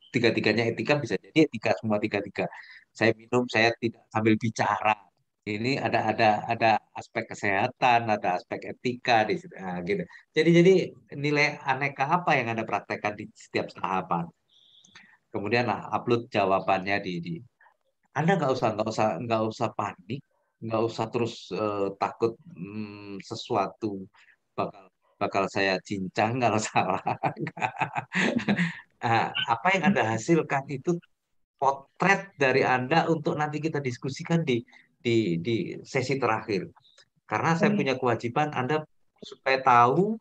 tiga-tiganya etika, bisa jadi etika semua tiga-tiga. Saya minum, saya tidak sambil bicara. Ini ada aspek kesehatan, ada aspek etika di situ. Nah, gitu. Jadi nilai aneka apa yang Anda praktekkan di setiap tahapan. Kemudian upload jawabannya di Anda nggak usah panik, nggak usah terus takut sesuatu bakal bakal saya cincang kalau salah. Apa yang Anda hasilkan itu potret dari Anda untuk nanti kita diskusikan di sesi terakhir. Karena saya punya kewajiban Anda supaya tahu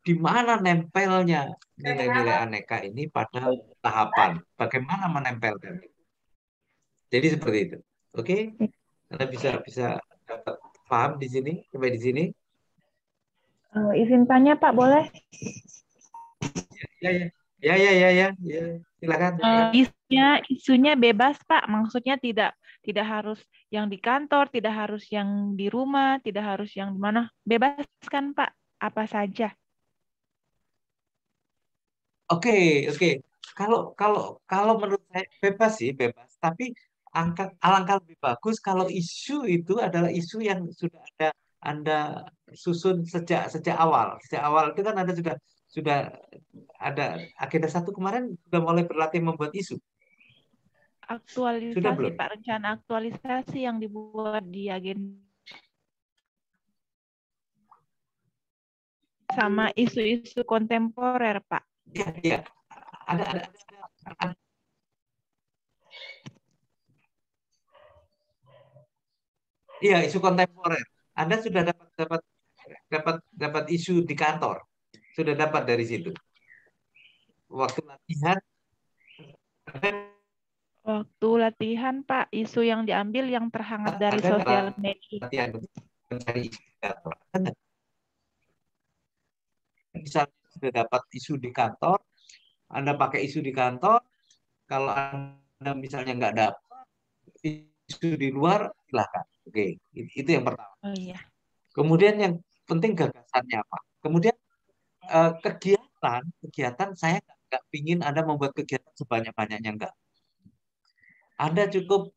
di mana nempelnya nilai-nilai aneka ini pada tahapan. Bagaimana menempelkan. Jadi seperti itu. Oke? Anda bisa bisa dapat paham di sini, sampai di sini. Izin tanya, Pak, boleh? Ya, ya. Ya. Silakan. Isunya bebas, Pak. Maksudnya tidak harus yang di kantor, tidak harus yang di rumah, tidak harus yang di mana. Bebas kan, Pak? Apa saja. Oke. Kalau kalau menurut saya bebas sih, bebas. Tapi alangkah lebih bagus kalau isu itu adalah isu yang sudah ada Anda susun sejak awal. Sejak awal itu kan Anda sudah ada agenda 1 kemarin, sudah mulai berlatih membuat isu. Sudah Aktualisasi, belum? Pak. Rencana aktualisasi yang dibuat di agenda sama isu-isu kontemporer, Pak. Iya. Ada. Iya, isu kontemporer. Anda sudah dapat isu di kantor. Sudah dapat dari situ. Waktu latihan Waktu latihan, Pak, isu yang diambil yang terhangat dari ada sosial media. latihan mencari isu di kantor. Ada. misalnya sudah dapat isu di kantor, Anda pakai isu di kantor. Kalau Anda misalnya nggak dapat isu di luar, silahkan. Oke, itu yang pertama. Oh iya. Kemudian yang penting gagasannya apa? Kemudian kegiatan saya nggak pingin Anda membuat kegiatan sebanyak-banyaknya, enggak. Anda cukup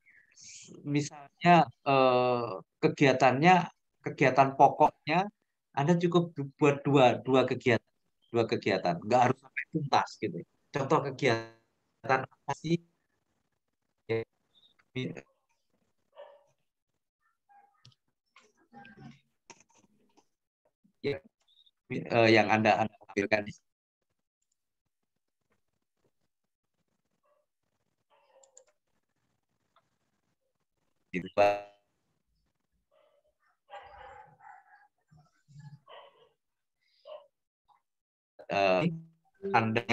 misalnya kegiatan pokoknya Anda cukup buat dua kegiatan, nggak harus sampai tuntas gitu. Contoh kegiatan apa sih? Ya, yang Anda tampilkan di sini. Gitu, Pak. Anda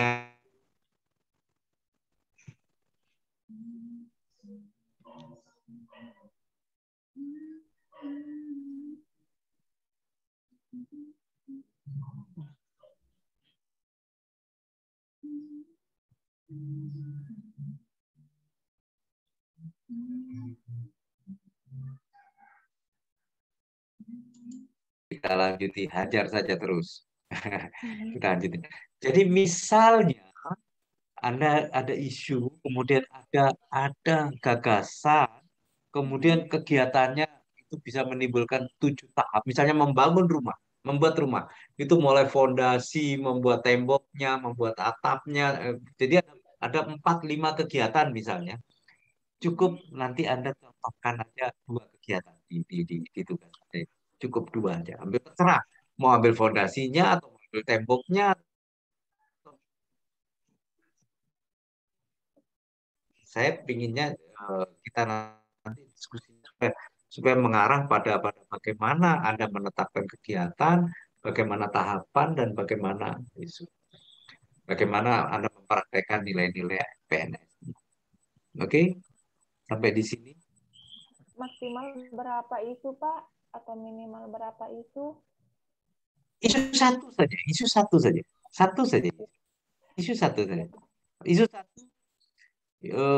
kita lanjuti, hajar saja terus. Kita lanjutin. Jadi misalnya Anda ada isu, kemudian ada gagasan, kemudian kegiatannya itu bisa menimbulkan 7 tahap. Misalnya membangun rumah, membuat rumah, itu mulai fondasi, membuat temboknya, membuat atapnya. Jadi ada 4-5 kegiatan misalnya. Cukup nanti Anda contohkan aja 2 kegiatan di tugas. Cukup 2 aja. Ambil terserah. Mau ambil fondasinya atau mau ambil temboknya. Saya pinginnya kita nanti diskusi supaya mengarah pada bagaimana Anda menetapkan kegiatan, bagaimana tahapan, dan bagaimana isu. Bagaimana Anda mempraktekkan nilai-nilai PNS. Oke, sampai di sini. Maksimal berapa isu, Pak? Atau minimal berapa isu? Isu satu saja, isu satu saja. Satu saja. Isu satu saja. Isu satu,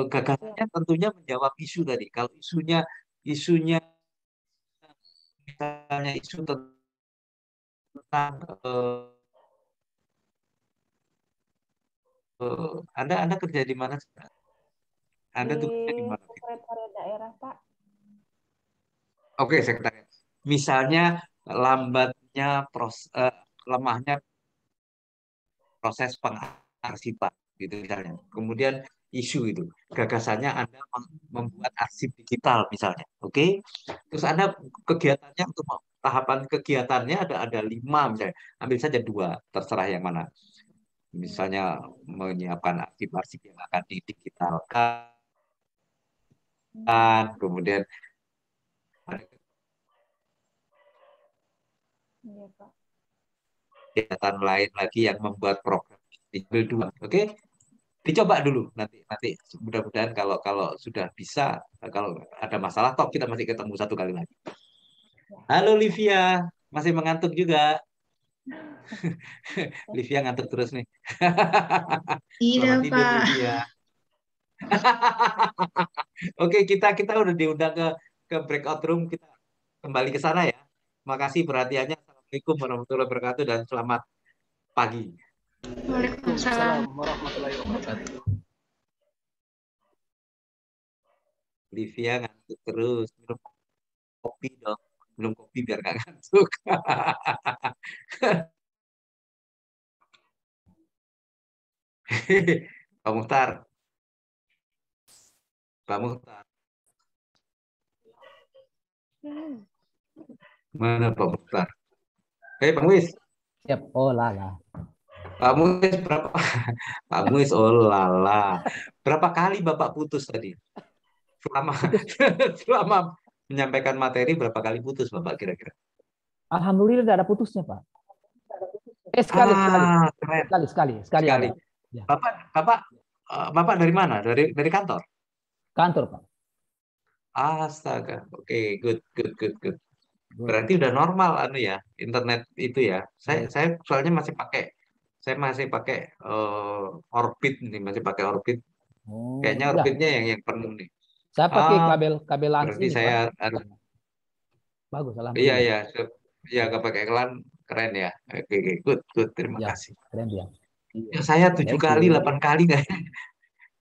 gagasannya tentunya menjawab isu tadi. Kalau isunya misalnya isu tentang Anda kerja di mana sekarang? Anda Di tugasnya di mana? sekretariat daerah, Pak. Oke, sekretariat. Misalnya lemahnya proses pengarsipan gitu misalnya. Kemudian isu itu, gagasannya Anda membuat arsip digital misalnya. Oke. Terus Anda kegiatannya untuk tahapan kegiatannya ada 5 misalnya. Ambil saja 2, terserah yang mana. Misalnya menyiapkan arsip-arsip yang akan didigitalkan, kemudian Iya, Pak. kegiatan lain lagi yang membuat program tinggal 2. Oke, dicoba dulu nanti mudah-mudahan kalau sudah bisa, kalau ada masalah toh kita masih ketemu 1 kali lagi. Halo Livia, masih mengantuk juga? Livia ngantuk terus nih. Tidak, Selamat tidur Pak. Livia. Oke, kita udah diundang ke breakout room, kita kembali ke sana ya. Makasih perhatiannya. Assalamualaikum warahmatullahi wabarakatuh dan selamat pagi. Waalaikumsalam. Warahmatullahi wabarakatuh. Livia ngantuk terus. Minum kopi dong. Minum kopi biar gak ngantuk. Pak Muhtar. Pak Muhtar. Mana Pak Muhtar? Pak Muis. Siap. Oh lala. Pak Muis berapa? Pak Muis, oh lala. Berapa kali Bapak putus tadi? Selama menyampaikan materi berapa kali putus Bapak kira-kira? Alhamdulillah tidak ada putusnya, Pak. Sekali. Sekali ada. Ya. Bapak dari mana? Dari kantor? Kantor, Pak. Astaga. Oke, good. Berarti udah normal ya internet itu ya. Baik. Saya soalnya saya masih pakai Orbit nih, masih pakai Orbit. Oh, Kayaknya ya. Orbitnya yang penuh nih. Saya pakai Ah, kabel lans berarti ini, saya Pak. harus Bagus, iya alhamdulillah. ya, ya gak pakai iklan keren ya. Oke, good, good. Terima Ya, kasih. keren ya. Ya, saya 7 Thank kali, you. 8 kali nggak